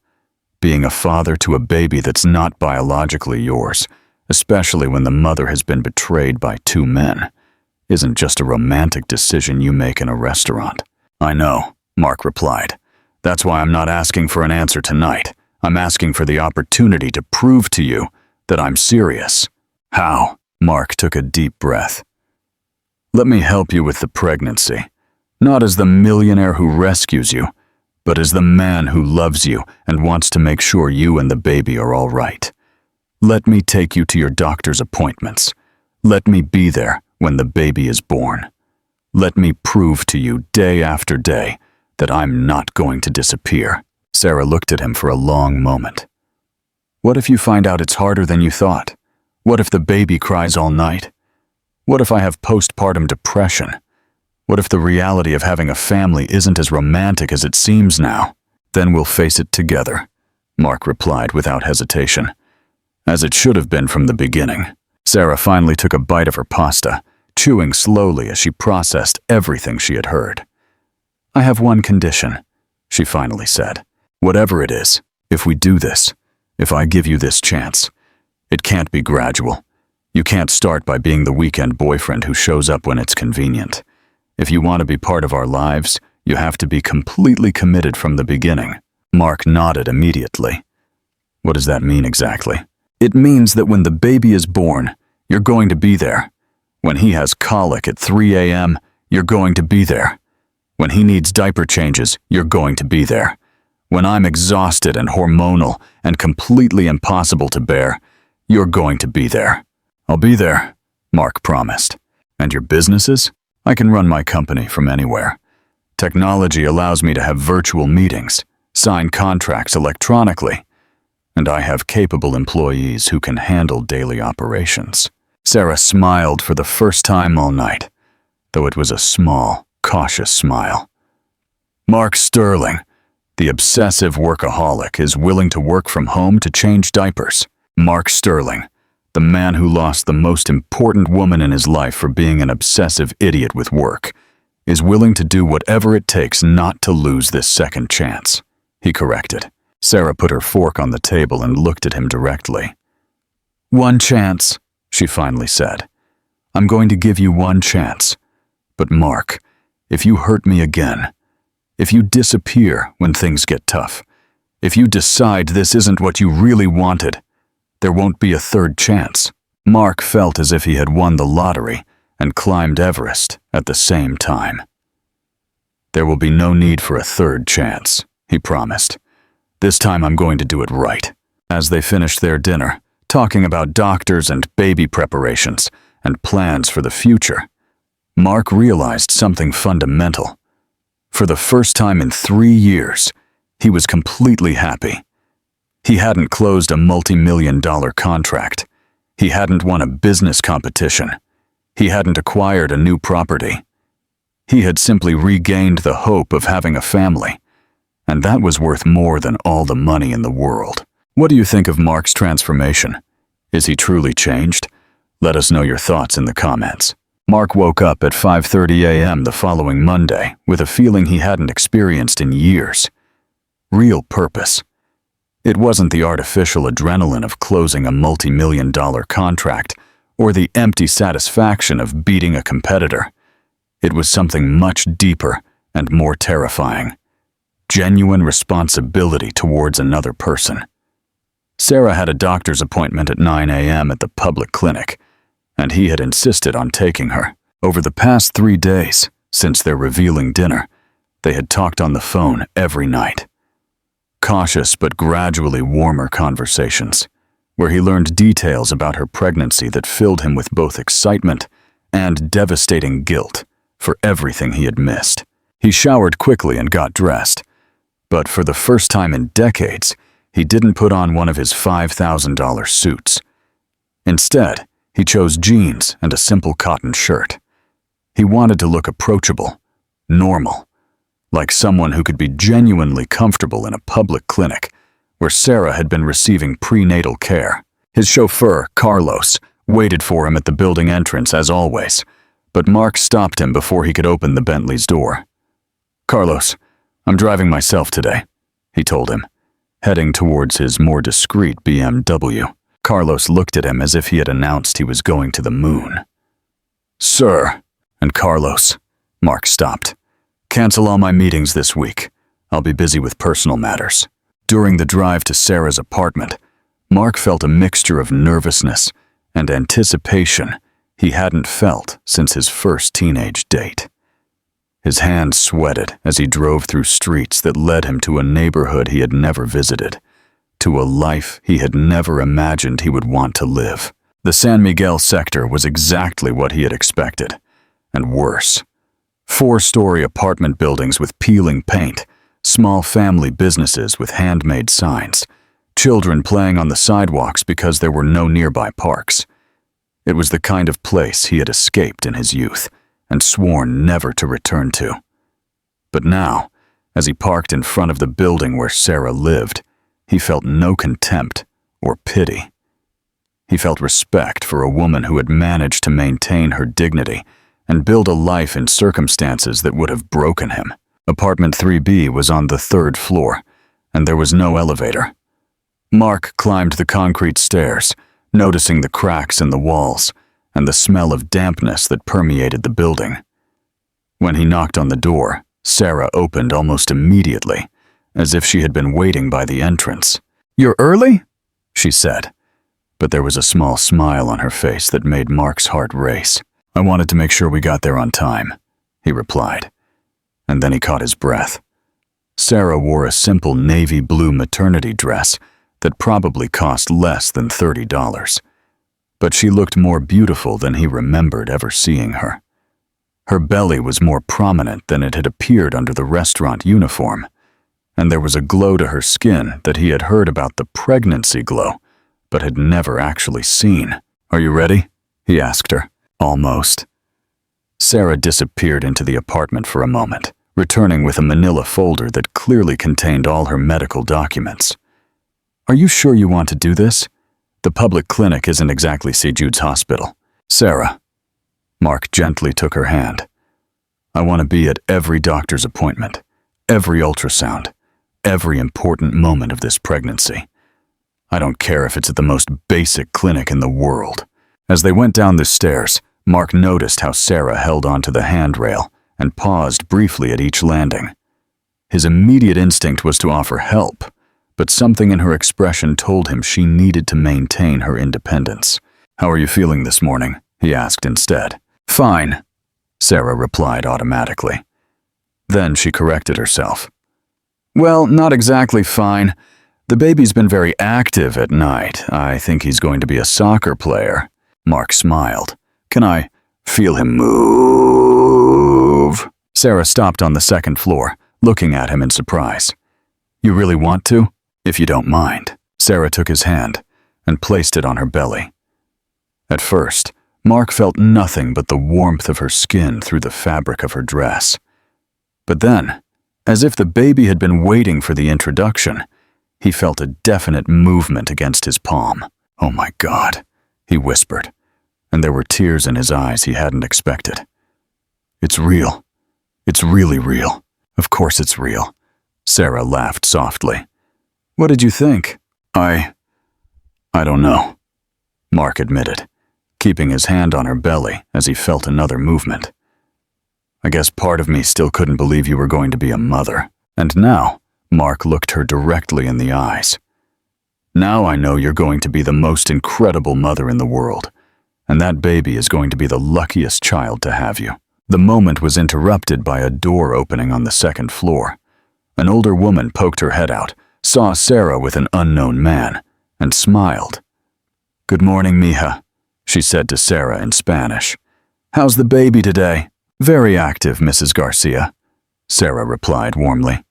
Being a father to a baby that's not biologically yours, especially when the mother has been betrayed by 2 men, isn't just a romantic decision you make in a restaurant. I know, Mark replied. That's why I'm not asking for an answer tonight. I'm asking for the opportunity to prove to you that I'm serious. How? Mark took a deep breath. Let me help you with the pregnancy, not as the millionaire who rescues you, but as the man who loves you and wants to make sure you and the baby are all right. Let me take you to your doctor's appointments. Let me be there when the baby is born. Let me prove to you day after day that I'm not going to disappear. Sarah looked at him for a long moment. What if you find out it's harder than you thought? What if the baby cries all night? What if I have postpartum depression? What if the reality of having a family isn't as romantic as it seems now? Then we'll face it together, Mark replied without hesitation. As it should have been from the beginning. Sarah finally took a bite of her pasta, chewing slowly as she processed everything she had heard. I have one condition, she finally said. Whatever it is, if we do this, if I give you this chance, It can't be gradual. You can't start by being the weekend boyfriend who shows up when it's convenient. If you want to be part of our lives, you have to be completely committed from the beginning. Mark nodded immediately. What does that mean exactly? It means that when the baby is born, you're going to be there. When he has colic at 3 a.m., you're going to be there. When he needs diaper changes, you're going to be there. When I'm exhausted and hormonal and completely impossible to bear, you're going to be there. I'll be there, Mark promised. And your businesses? I can run my company from anywhere. Technology allows me to have virtual meetings, sign contracts electronically, and I have capable employees who can handle daily operations. Sarah smiled for the first time all night, though it was a small, cautious smile. Mark Sterling, the obsessive workaholic, is willing to work from home to change diapers. Mark Sterling, the man who lost the most important woman in his life for being an obsessive idiot with work, is willing to do whatever it takes not to lose this second chance, he corrected. Sarah put her fork on the table and looked at him directly. One chance, she finally said. I'm going to give you one chance. But Mark, if you hurt me again, if you disappear when things get tough, if you decide this isn't what you really wanted, there won't be a third chance. Mark felt as if he had won the lottery and climbed Everest at the same time. There will be no need for a third chance, he promised. This time I'm going to do it right. As they finished their dinner, talking about doctors and baby preparations and plans for the future, Mark realized something fundamental. For the first time in 3 years, he was completely happy. He hadn't closed a multi-million-dollar contract. He hadn't won a business competition. He hadn't acquired a new property. He had simply regained the hope of having a family, and that was worth more than all the money in the world. What do you think of Mark's transformation? Is he truly changed? Let us know your thoughts in the comments. Mark woke up at 5:30 a.m. the following Monday with a feeling he hadn't experienced in years. Real purpose. It wasn't the artificial adrenaline of closing a multi-million-dollar contract or the empty satisfaction of beating a competitor. It was something much deeper and more terrifying. Genuine responsibility towards another person. Sarah had a doctor's appointment at 9 a.m. at the public clinic, and he had insisted on taking her. Over the past 3 days, since their revealing dinner, they had talked on the phone every night. Cautious but gradually warmer conversations, where he learned details about her pregnancy that filled him with both excitement and devastating guilt for everything he had missed. He showered quickly and got dressed, but for the first time in decades, he didn't put on one of his $5,000 suits. Instead, he chose jeans and a simple cotton shirt. He wanted to look approachable, normal, like someone who could be genuinely comfortable in a public clinic where Sarah had been receiving prenatal care. His chauffeur, Carlos, waited for him at the building entrance as always, but Mark stopped him before he could open the Bentley's door. Carlos, I'm driving myself today, he told him, heading towards his more discreet BMW. Carlos looked at him as if he had announced he was going to the moon. Sir, and Carlos, Mark stopped. Cancel all my meetings this week. I'll be busy with personal matters. During the drive to Sarah's apartment, Mark felt a mixture of nervousness and anticipation he hadn't felt since his first teenage date. His hands sweated as he drove through streets that led him to a neighborhood he had never visited, to a life he had never imagined he would want to live. The San Miguel sector was exactly what he had expected, and worse. 4-story apartment buildings with peeling paint, small family businesses with handmade signs, children playing on the sidewalks because there were no nearby parks. It was the kind of place he had escaped in his youth and sworn never to return to. But now, as he parked in front of the building where Sarah lived, he felt no contempt or pity. He felt respect for a woman who had managed to maintain her dignity and build a life in circumstances that would have broken him. Apartment 3B was on the 3rd floor, and there was no elevator. Mark climbed the concrete stairs, noticing the cracks in the walls and the smell of dampness that permeated the building. When he knocked on the door, Sarah opened almost immediately, as if she had been waiting by the entrance. "You're early?" she said, but there was a small smile on her face that made Mark's heart race. "I wanted to make sure we got there on time," he replied, and then he caught his breath. Sarah wore a simple navy blue maternity dress that probably cost less than $30, but she looked more beautiful than he remembered ever seeing her. Her belly was more prominent than it had appeared under the restaurant uniform, and there was a glow to her skin that he had heard about the pregnancy glow, but had never actually seen. "Are you ready?" he asked her. "Almost." Sarah disappeared into the apartment for a moment, returning with a manila folder that clearly contained all her medical documents. "Are you sure you want to do this? The public clinic isn't exactly St. Jude's Hospital." "Sarah." Mark gently took her hand. "I want to be at every doctor's appointment, every ultrasound, every important moment of this pregnancy. I don't care if it's at the most basic clinic in the world." As they went down the stairs, Mark noticed how Sarah held onto the handrail and paused briefly at each landing. His immediate instinct was to offer help, but something in her expression told him she needed to maintain her independence. "How are you feeling this morning?" he asked instead. "Fine," Sarah replied automatically. Then she corrected herself. "Well, not exactly fine. The baby's been very active at night. I think he's going to be a soccer player." Mark smiled. "Can I feel him move?" Sarah stopped on the second floor, looking at him in surprise. "You really want to? If you don't mind." Sarah took his hand and placed it on her belly. At first, Mark felt nothing but the warmth of her skin through the fabric of her dress. But then, as if the baby had been waiting for the introduction, he felt a definite movement against his palm. "Oh my God," he whispered, and there were tears in his eyes he hadn't expected. "It's real. It's really real." "Of course it's real." Sarah laughed softly. "What did you think?" I don't know," Mark admitted, keeping his hand on her belly as he felt another movement. "I guess part of me still couldn't believe you were going to be a mother." And now, Mark looked her directly in the eyes. "Now I know you're going to be the most incredible mother in the world, and that baby is going to be the luckiest child to have you." The moment was interrupted by a door opening on the second floor. An older woman poked her head out, saw Sarah with an unknown man, and smiled. "Good morning, mija," she said to Sarah in Spanish. "How's the baby today?" "Very active, Mrs. Garcia," Sarah replied warmly.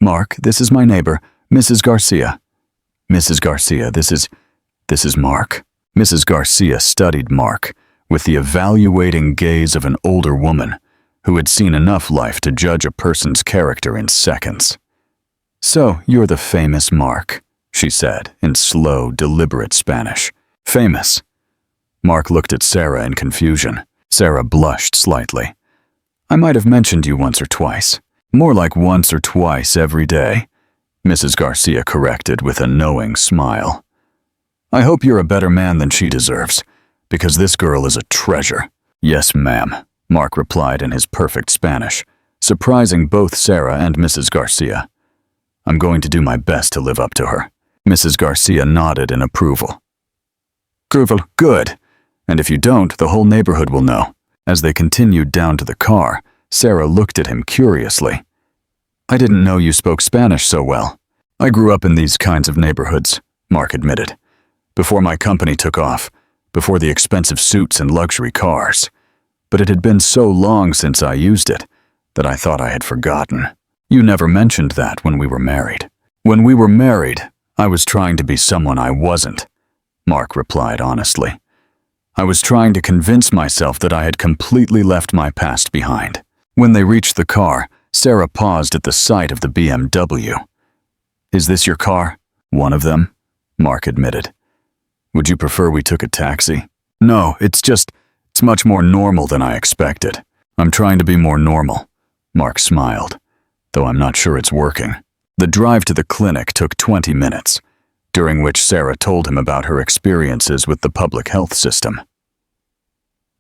"Mark, this is my neighbor, Mrs. Garcia." "Mrs. Garcia, this is Mark." Mrs. Garcia studied Mark with the evaluating gaze of an older woman who had seen enough life to judge a person's character in seconds. "So, you're the famous Mark," she said in slow, deliberate Spanish. "Famous?" Mark looked at Sarah in confusion. Sarah blushed slightly. "I might have mentioned you once or twice. More like once or twice every day," Mrs. Garcia corrected with a knowing smile. "I hope you're a better man than she deserves, because this girl is a treasure." "Yes, ma'am," Mark replied in his perfect Spanish, surprising both Sarah and Mrs. Garcia. "I'm going to do my best to live up to her." Mrs. Garcia nodded in approval. "Good. And if you don't, the whole neighborhood will know." As they continued down to the car, Sarah looked at him curiously. "I didn't know you spoke Spanish so well." "I grew up in these kinds of neighborhoods," Mark admitted. "Before my company took off, before the expensive suits and luxury cars. But it had been so long since I used it that I thought I had forgotten." "You never mentioned that when we were married." "When we were married, I was trying to be someone I wasn't," Mark replied honestly. "I was trying to convince myself that I had completely left my past behind." When they reached the car, Sarah paused at the sight of the BMW. "Is this your car?" "One of them," Mark admitted. "Would you prefer we took a taxi?" "No, it's much more normal than I expected." "I'm trying to be more normal," Mark smiled, though I'm not sure it's working. The drive to the clinic took 20 minutes. during which Sarah told him about her experiences with the public health system.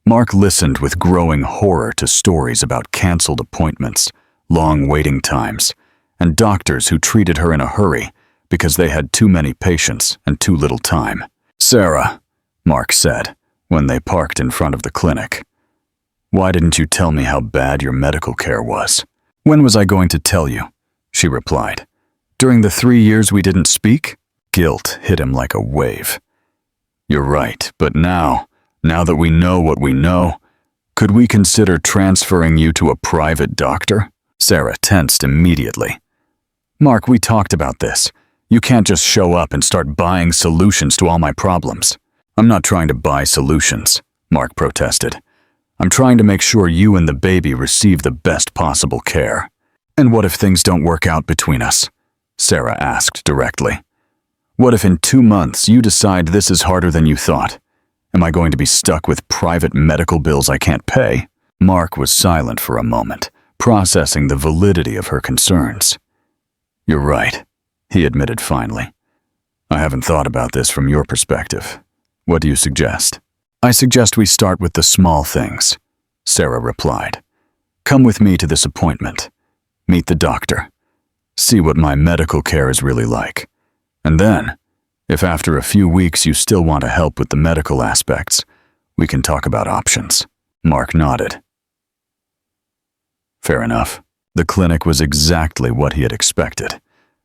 Mark listened with growing horror to stories about canceled appointments, long waiting times, and doctors who treated her in a hurry because they had too many patients and too little time. "Sarah," Mark said, when they parked in front of the clinic, "why didn't you tell me how bad your medical care was?" "When was I going to tell you?" she replied. "During the 3 years we didn't speak?" Guilt hit him like a wave. "You're right, but now that we know what we know, could we consider transferring you to a private doctor?" Sarah tensed immediately. "Mark, we talked about this. You can't just show up and start buying solutions to all my problems." "I'm not trying to buy solutions," Mark protested. "I'm trying to make sure you and the baby receive the best possible care." "And what if things don't work out between us?" Sarah asked directly. "What if in 2 months you decide this is harder than you thought? Am I going to be stuck with private medical bills I can't pay?" Mark was silent for a moment, processing the validity of her concerns. "You're right," he admitted finally. "I haven't thought about this from your perspective. What do you suggest?" "I suggest we start with the small things," Sarah replied. "Come with me to this appointment. Meet the doctor. See what my medical care is really like. And then, if after a few weeks you still want to help with the medical aspects, we can talk about options." Mark nodded. Fair enough. The clinic was exactly what he had expected.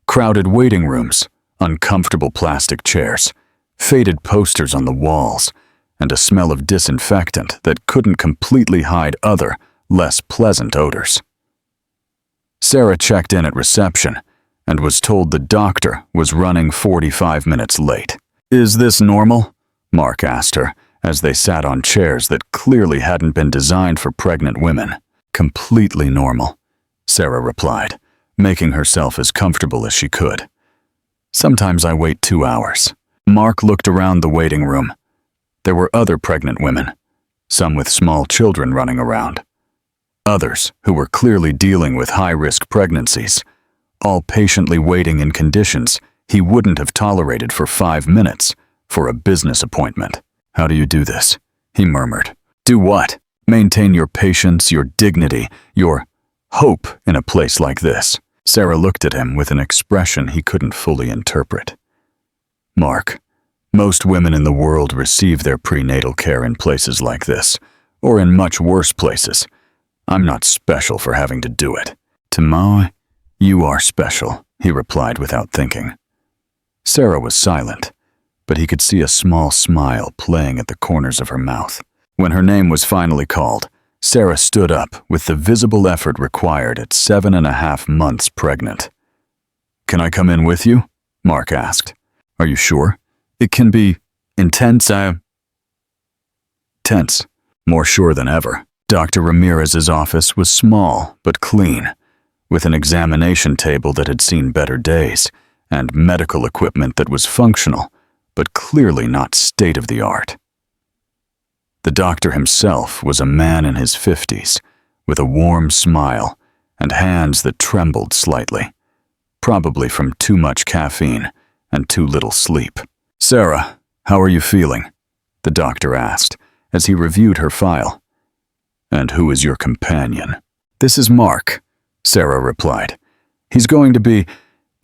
Crowded waiting rooms, uncomfortable plastic chairs, faded posters on the walls, and a smell of disinfectant that couldn't completely hide other, less pleasant odors. Sarah checked in at reception and was told the doctor was running 45 minutes late. "Is this normal?" Mark asked her as they sat on chairs that clearly hadn't been designed for pregnant women. "Completely normal," Sarah replied, making herself as comfortable as she could. "Sometimes I wait 2 hours." Mark looked around the waiting room. There were other pregnant women, some with small children running around. Others who were clearly dealing with high-risk pregnancies, all patiently waiting in conditions he wouldn't have tolerated for 5 minutes for a business appointment. "How do you do this?" he murmured. "Do what? Maintain your patience, your dignity, your hope in a place like this." Sarah looked at him with an expression he couldn't fully interpret. "Mark, most women in the world receive their prenatal care in places like this, or in much worse places. I'm not special for having to do it." "Tamae, you are special," he replied without thinking. Sarah was silent, but he could see a small smile playing at the corners of her mouth. When her name was finally called, Sarah stood up with the visible effort required at 7.5 months pregnant. "Can I come in with you?" Mark asked. "Are you sure? It can be intense." Tense, more sure than ever. Dr. Ramirez's office was small but clean, with an examination table that had seen better days and medical equipment that was functional, but clearly not state-of-the-art. The doctor himself was a man in his 50s, with a warm smile and hands that trembled slightly, probably from too much caffeine and too little sleep. "Sarah, how are you feeling?" the doctor asked as he reviewed her file. "And who is your companion?" "This is Mark," Sarah replied. "He's going to be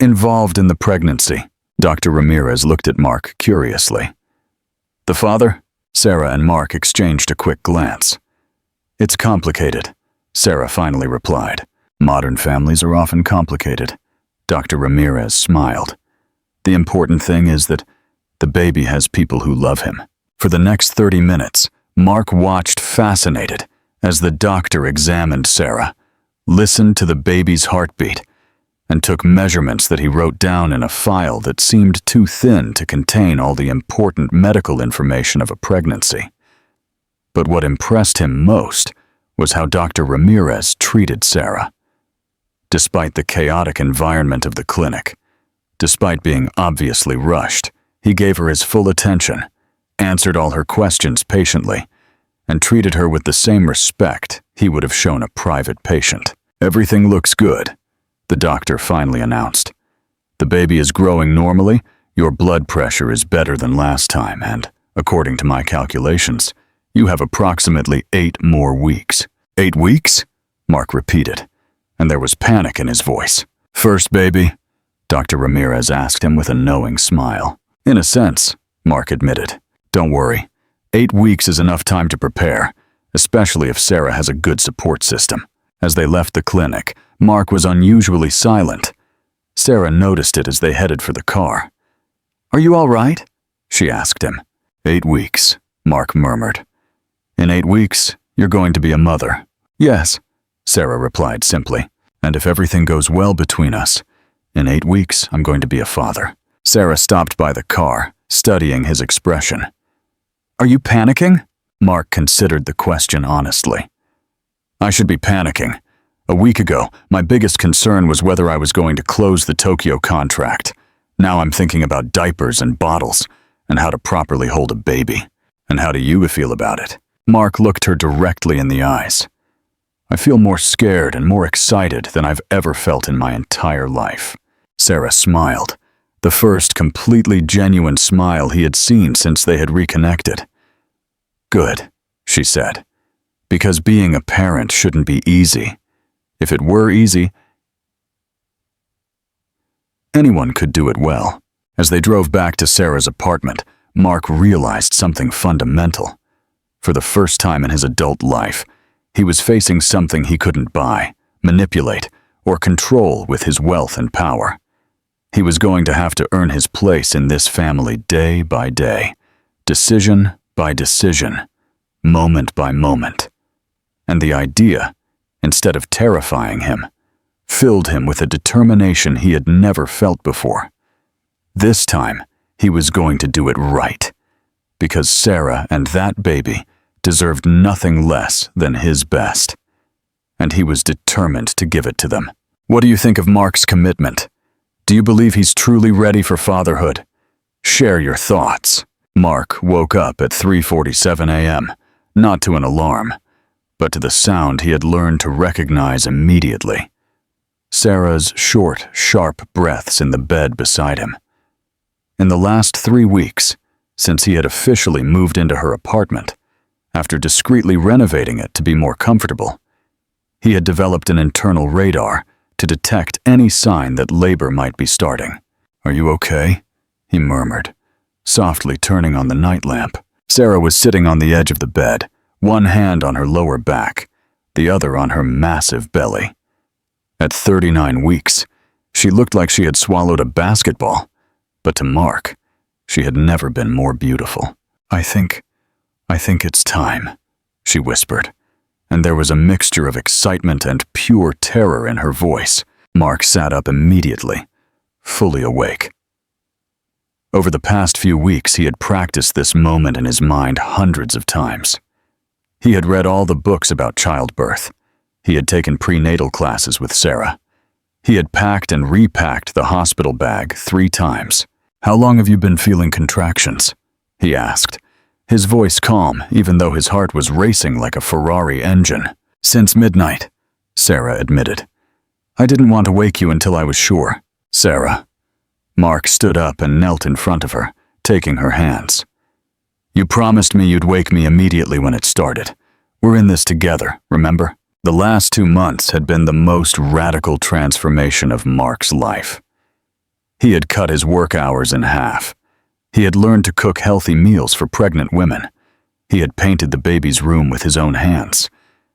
involved in the pregnancy." Dr. Ramirez looked at Mark curiously. "The father?" Sarah and Mark exchanged a quick glance. "It's complicated," Sarah finally replied. "Modern families are often complicated." Dr. Ramirez smiled. "The important thing is that the baby has people who love him." For the next 30 minutes, Mark watched fascinated as the doctor examined Sarah, listened to the baby's heartbeat, and took measurements that he wrote down in a file that seemed too thin to contain all the important medical information of a pregnancy. But what impressed him most was how Dr. Ramirez treated Sarah. Despite the chaotic environment of the clinic, despite being obviously rushed, he gave her his full attention, answered all her questions patiently, and treated her with the same respect he would have shown a private patient. "Everything looks good," the doctor finally announced. "The baby is growing normally, Your blood pressure is better than last time and, according to my calculations, you have approximately 8 more weeks. 8 weeks? Mark repeated, and there was panic in his voice. First baby? Dr. Ramirez asked him with a knowing smile. In a sense, Mark admitted. Don't worry. 8 weeks is enough time to prepare, especially if Sarah has a good support system. As they left the clinic, Mark was unusually silent. Sarah noticed it as they headed for the car. Are you all right? She asked him. 8 weeks, Mark murmured. In 8 weeks, you're going to be a mother. Yes, Sarah replied simply. And if everything goes well between us, in 8 weeks, I'm going to be a father. Sarah stopped by the car, studying his expression. Are you panicking? Mark considered the question honestly. I should be panicking. A week ago, my biggest concern was whether I was going to close the Tokyo contract. Now I'm thinking about diapers and bottles, and how to properly hold a baby. And how do you feel about it? Mark looked her directly in the eyes. I feel more scared and more excited than I've ever felt in my entire life. Sarah smiled, the first completely genuine smile he had seen since they had reconnected. Good, she said, because being a parent shouldn't be easy. If it were easy, anyone could do it well. As they drove back to Sarah's apartment, Mark realized something fundamental. For the first time in his adult life, he was facing something he couldn't buy, manipulate, or control with his wealth and power. He was going to have to earn his place in this family day by day, decision by decision, moment by moment. And the idea, instead of terrifying him, filled him with a determination he had never felt before. This time, he was going to do it right, because Sarah and that baby deserved nothing less than his best. And he was determined to give it to them. What do you think of Mark's commitment? Do you believe he's truly ready for fatherhood? Share your thoughts. Mark woke up at 3:47 a.m., not to an alarm, but to the sound he had learned to recognize immediately. Sarah's short, sharp breaths in the bed beside him. In the last 3 weeks, since he had officially moved into her apartment, after discreetly renovating it to be more comfortable, he had developed an internal radar to detect any sign that labor might be starting. Are you okay? He murmured, softly turning on the night lamp. Sarah was sitting on the edge of the bed, one hand on her lower back, the other on her massive belly. At 39 weeks, she looked like she had swallowed a basketball, but to Mark, she had never been more beautiful. I think it's time, she whispered, and there was a mixture of excitement and pure terror in her voice. Mark sat up immediately, fully awake. Over the past few weeks, he had practiced this moment in his mind hundreds of times. He had read all the books about childbirth. He had taken prenatal classes with Sarah. He had packed and repacked the hospital bag 3 times. How long have you been feeling contractions? He asked, his voice calm even though his heart was racing like a Ferrari engine. Since midnight, Sarah admitted. I didn't want to wake you until I was sure. Sarah. Mark stood up and knelt in front of her, taking her hands. You promised me you'd wake me immediately when it started. We're in this together, remember? The last 2 months had been the most radical transformation of Mark's life. He had cut his work hours in half. He had learned to cook healthy meals for pregnant women. He had painted the baby's room with his own hands.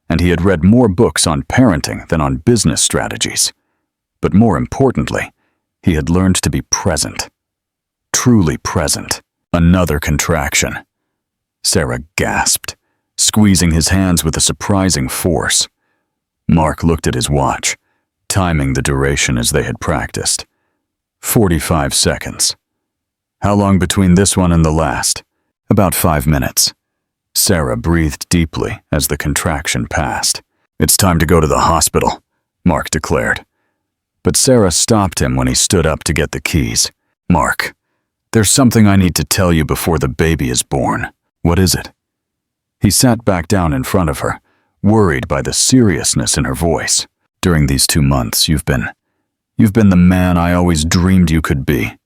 And he had read more books on parenting than on business strategies. But more importantly, he had learned to be present. Truly present. Another contraction. Sarah gasped, squeezing his hands with a surprising force. Mark looked at his watch, timing the duration as they had practiced. 45 seconds. How long between this one and the last? About 5 minutes. Sarah breathed deeply as the contraction passed. It's time to go to the hospital, Mark declared. But Sarah stopped him when he stood up to get the keys. Mark, there's something I need to tell you before the baby is born. What is it? He sat back down in front of her, worried by the seriousness in her voice. During these 2 months, you've been the man I always dreamed you could be.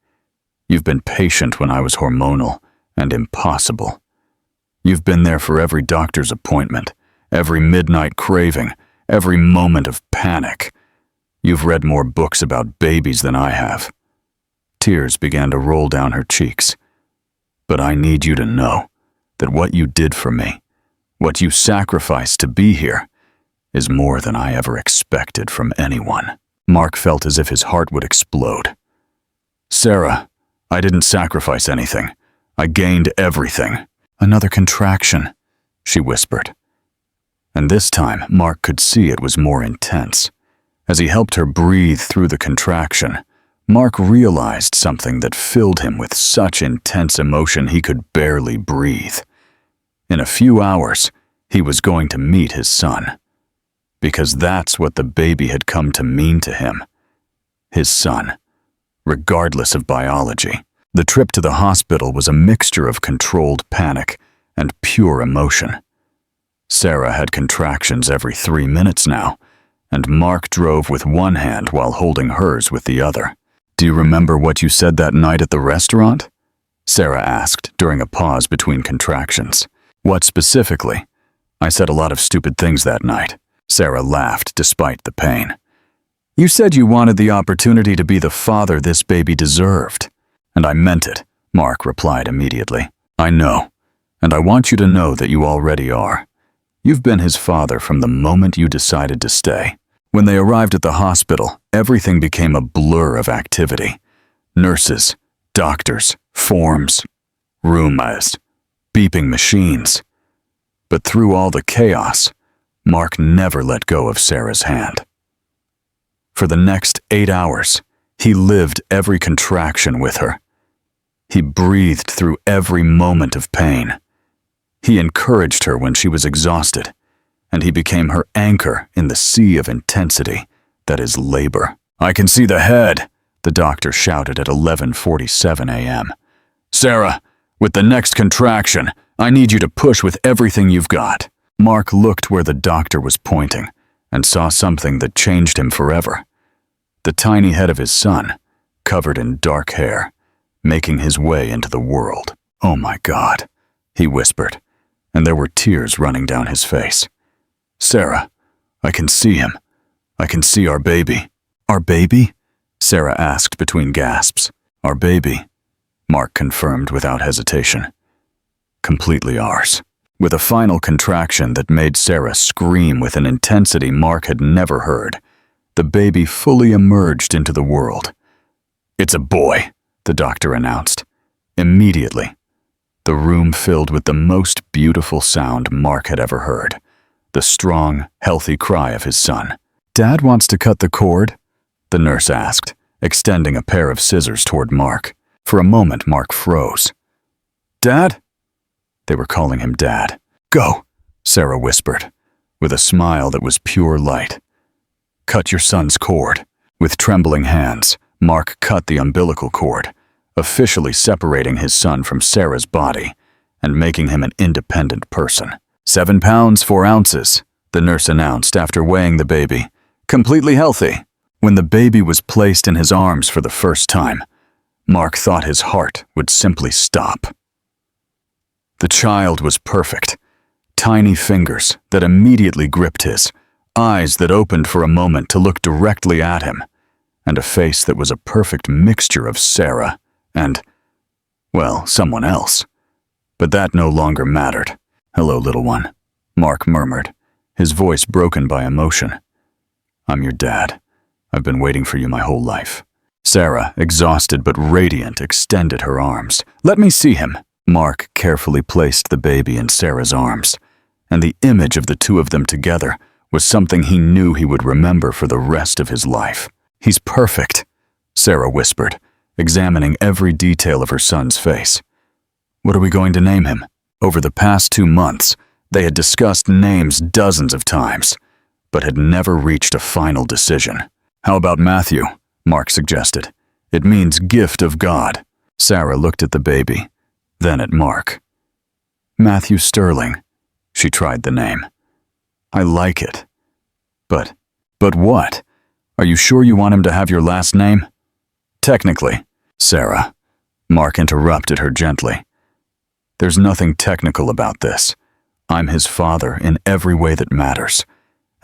You've been patient when I was hormonal and impossible. You've been there for every doctor's appointment, every midnight craving, every moment of panic. You've read more books about babies than I have. Tears began to roll down her cheeks. But I need you to know that what you did for me, what you sacrificed to be here, is more than I ever expected from anyone. Mark felt as if his heart would explode. Sarah, I didn't sacrifice anything. I gained everything. Another contraction, she whispered. And this time, Mark could see it was more intense. As he helped her breathe through the contraction, Mark realized something that filled him with such intense emotion he could barely breathe. In a few hours, he was going to meet his son. Because that's what the baby had come to mean to him. His son, regardless of biology. The trip to the hospital was a mixture of controlled panic and pure emotion. Sarah had contractions every 3 minutes now, and Mark drove with one hand while holding hers with the other. Do you remember what you said that night at the restaurant? Sarah asked during a pause between contractions. What specifically? I said a lot of stupid things that night. Sarah laughed despite the pain. You said you wanted the opportunity to be the father this baby deserved. And I meant it, Mark replied immediately. I know, and I want you to know that you already are. You've been his father from the moment you decided to stay. When they arrived at the hospital, everything became a blur of activity. Nurses, doctors, forms, rumors, beeping machines. But through all the chaos, Mark never let go of Sarah's hand. For the next 8 hours, he lived every contraction with her. He breathed through every moment of pain. He encouraged her when she was exhausted, and he became her anchor in the sea of intensity that is labor. I can see the head, the doctor shouted at 11:47 a.m. Sarah, with the next contraction, I need you to push with everything you've got. Mark looked where the doctor was pointing and saw something that changed him forever. The tiny head of his son, covered in dark hair, making his way into the world. Oh my God, he whispered, and there were tears running down his face. Sarah, I can see him. I can see our baby. Our baby? Sarah asked between gasps. Our baby, Mark confirmed without hesitation. Completely ours. With a final contraction that made Sarah scream with an intensity Mark had never heard, the baby fully emerged into the world. It's a boy, the doctor announced. Immediately, the room filled with the most beautiful sound Mark had ever heard, the strong, healthy cry of his son. Dad wants to cut the cord? The nurse asked, extending a pair of scissors toward Mark. For a moment, Mark froze. Dad? They were calling him Dad. Go, Sarah whispered, with a smile that was pure light. Cut your son's cord. With trembling hands, Mark cut the umbilical cord, officially separating his son from Sarah's body and making him an independent person. 7 pounds, 4 ounces, the nurse announced after weighing the baby. Completely healthy. When the baby was placed in his arms for the first time, Mark thought his heart would simply stop. The child was perfect. Tiny fingers that immediately gripped his, eyes that opened for a moment to look directly at him, and a face that was a perfect mixture of Sarah and, well, someone else. But that no longer mattered. Hello, little one, Mark murmured, his voice broken by emotion. I'm your dad. I've been waiting for you my whole life. Sarah, exhausted but radiant, extended her arms. Let me see him. Mark carefully placed the baby in Sarah's arms, and the image of the two of them together was something he knew he would remember for the rest of his life. He's perfect, Sarah whispered, examining every detail of her son's face. What are we going to name him? Over the past 2 months, they had discussed names dozens of times, but had never reached a final decision. How about Matthew? Mark suggested. It means gift of God. Sarah looked at the baby, then at Mark. Matthew Sterling. She tried the name. I like it. But what? Are you sure you want him to have your last name? Technically, Sarah. Mark interrupted her gently. There's nothing technical about this. I'm his father in every way that matters,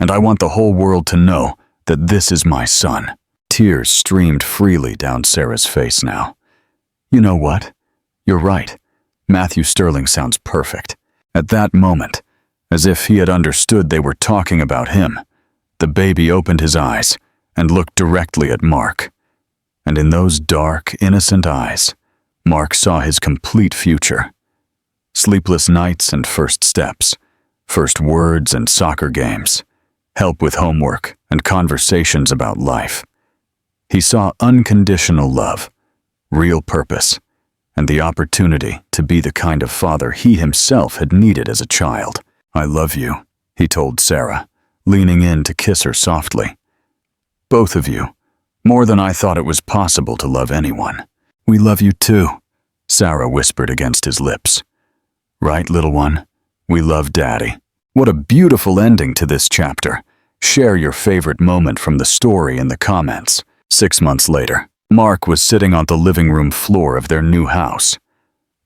and I want the whole world to know that this is my son. Tears streamed freely down Sarah's face now. You know what? You're right. Matthew Sterling sounds perfect. At that moment, as if he had understood they were talking about him, the baby opened his eyes and looked directly at Mark. And in those dark, innocent eyes, Mark saw his complete future. Sleepless nights and first steps, first words and soccer games, help with homework and conversations about life. He saw unconditional love, real purpose, and the opportunity to be the kind of father he himself had needed as a child. I love you, he told Sarah, leaning in to kiss her softly. Both of you, more than I thought it was possible to love anyone. We love you too, Sarah whispered against his lips. Right, little one? We love Daddy. What a beautiful ending to this chapter. Share your favorite moment from the story in the comments. 6 months later, Mark was sitting on the living room floor of their new house.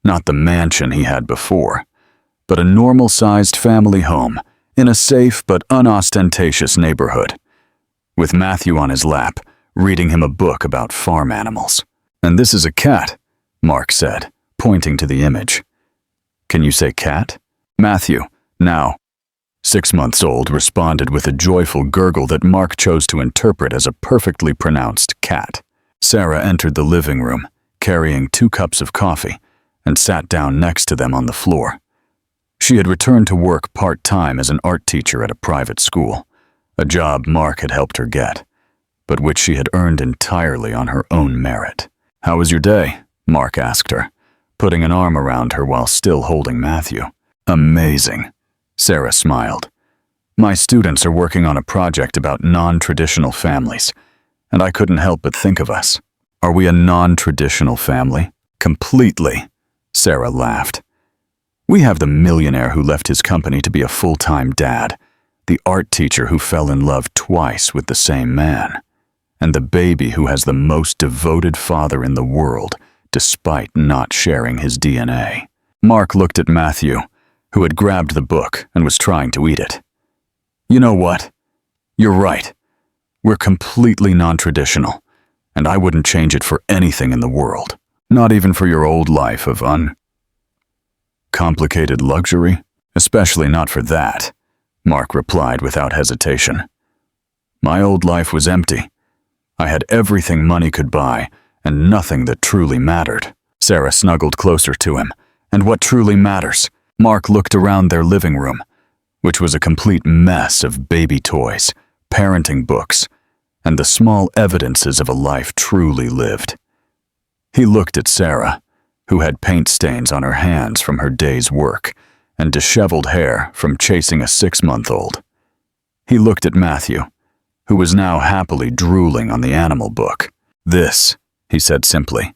Not the mansion he had before, but a normal-sized family home in a safe but unostentatious neighborhood, with Matthew on his lap, reading him a book about farm animals. And this is a cat, Mark said, pointing to the image. Can you say cat? Matthew, now 6 months old, responded with a joyful gurgle that Mark chose to interpret as a perfectly pronounced cat. Sarah entered the living room, carrying 2 cups of coffee, and sat down next to them on the floor. She had returned to work part-time as an art teacher at a private school, a job Mark had helped her get, but which she had earned entirely on her own merit. How was your day? Mark asked her, putting an arm around her while still holding Matthew. Amazing, Sarah smiled. My students are working on a project about non-traditional families, and I couldn't help but think of us. Are we a non-traditional family? Completely, Sarah laughed. We have the millionaire who left his company to be a full-time dad, the art teacher who fell in love twice with the same man, and the baby who has the most devoted father in the world, despite not sharing his DNA. Mark looked at Matthew, who had grabbed the book and was trying to eat it. You know what? You're right. We're completely non-traditional, and I wouldn't change it for anything in the world. Not even for your old life of uncomplicated luxury? Especially not for that, Mark replied without hesitation. My old life was empty. I had everything money could buy, and nothing that truly mattered. Sarah snuggled closer to him. And what truly matters? Mark looked around their living room, which was a complete mess of baby toys, parenting books, and the small evidences of a life truly lived. He looked at Sarah, who had paint stains on her hands from her day's work and disheveled hair from chasing a 6-month-old. He looked at Matthew, who was now happily drooling on the animal book. This, he said simply,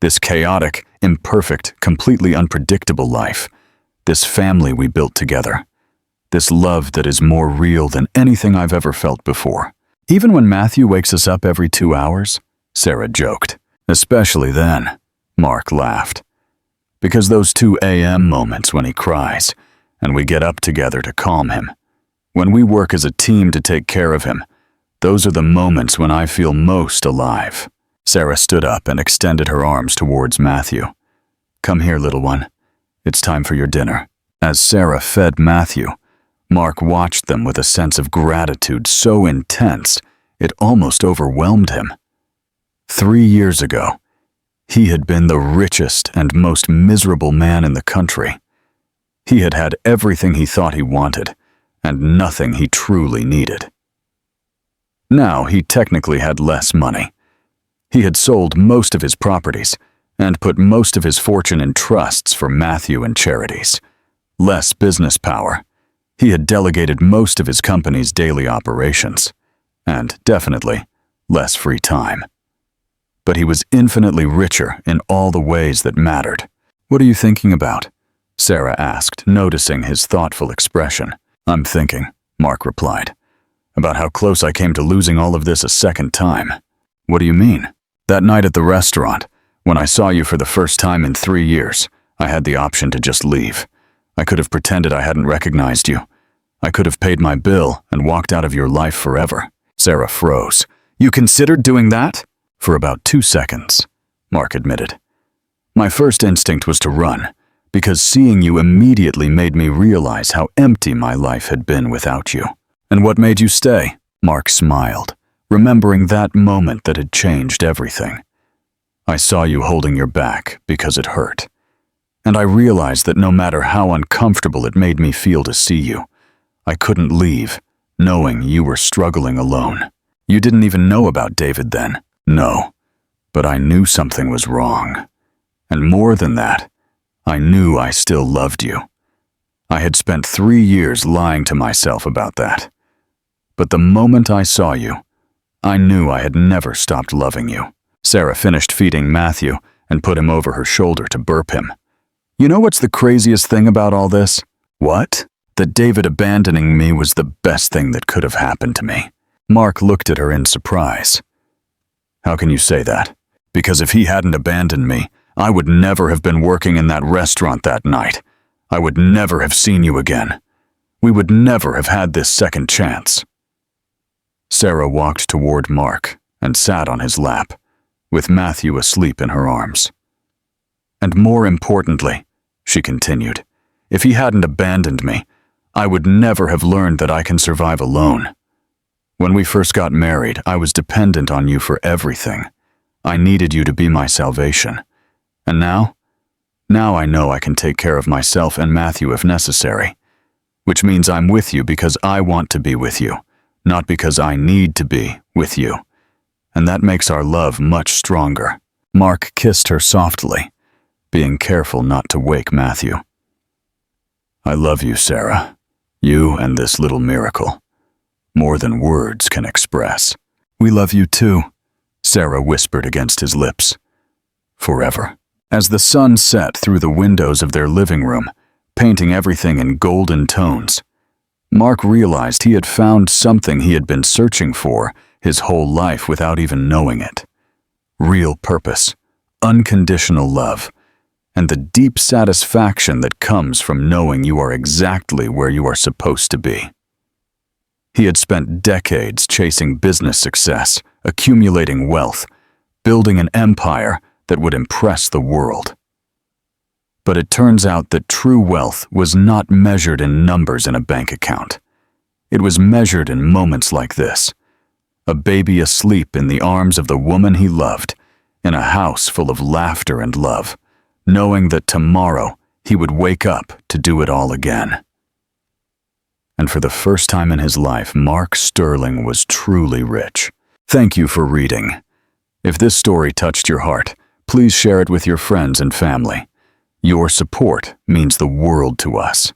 this chaotic, imperfect, completely unpredictable life, this family we built together, this love that is more real than anything I've ever felt before. Even when Matthew wakes us up every 2 hours, Sarah joked. Especially then, Mark laughed. Because those 2 a.m. moments when he cries, and we get up together to calm him, when we work as a team to take care of him, those are the moments when I feel most alive. Sarah stood up and extended her arms towards Matthew. Come here, little one. It's time for your dinner. As Sarah fed Matthew, Mark watched them with a sense of gratitude so intense it almost overwhelmed him. 3 years ago, he had been the richest and most miserable man in the country. He had had everything he thought he wanted, and nothing he truly needed. Now he technically had less money. He had sold most of his properties and put most of his fortune in trusts for Matthew and charities. Less business power. He had delegated most of his company's daily operations, and definitely less free time. But he was infinitely richer in all the ways that mattered. What are you thinking about? Sarah asked, noticing his thoughtful expression. I'm thinking, Mark replied, about how close I came to losing all of this a second time. What do you mean? That night at the restaurant, When I saw you for the first time in 3 years, I had the option to just leave. I could have pretended I hadn't recognized you. I could have paid my bill and walked out of your life forever. Sarah froze. You considered doing that? For about 2 seconds, Mark admitted. My first instinct was to run, because seeing you immediately made me realize how empty my life had been without you. And what made you stay? Mark smiled, remembering that moment that had changed everything. I saw you holding your back because it hurt. And I realized that no matter how uncomfortable it made me feel to see you, I couldn't leave, knowing you were struggling alone. You didn't even know about David then. No, but I knew something was wrong. And more than that, I knew I still loved you. I had spent 3 years lying to myself about that. But the moment I saw you, I knew I had never stopped loving you. Sarah finished feeding Matthew and put him over her shoulder to burp him. You know what's the craziest thing about all this? What? That David abandoning me was the best thing that could have happened to me. Mark looked at her in surprise. How can you say that? Because if he hadn't abandoned me, I would never have been working in that restaurant that night. I would never have seen you again. We would never have had this second chance. Sarah walked toward Mark and sat on his lap, with Matthew asleep in her arms. And more importantly, she continued, if he hadn't abandoned me, I would never have learned that I can survive alone. When we first got married, I was dependent on you for everything. I needed you to be my salvation. And now? Now I know I can take care of myself and Matthew if necessary, which means I'm with you because I want to be with you, not because I need to be with you. And that makes our love much stronger. Mark kissed her softly, being careful not to wake Matthew. I love you, Sarah. You and this little miracle. More than words can express. We love you too, Sarah whispered against his lips. Forever. As the sun set through the windows of their living room, painting everything in golden tones, Mark realized he had found something he had been searching for his whole life without even knowing it. Real purpose, unconditional love, and the deep satisfaction that comes from knowing you are exactly where you are supposed to be. He had spent decades chasing business success, accumulating wealth, building an empire that would impress the world. But it turns out that true wealth was not measured in numbers in a bank account. It was measured in moments like this. A baby asleep in the arms of the woman he loved, in a house full of laughter and love, knowing that tomorrow he would wake up to do it all again. And for the first time in his life, Mark Sterling was truly rich. Thank you for reading. If this story touched your heart, please share it with your friends and family. Your support means the world to us.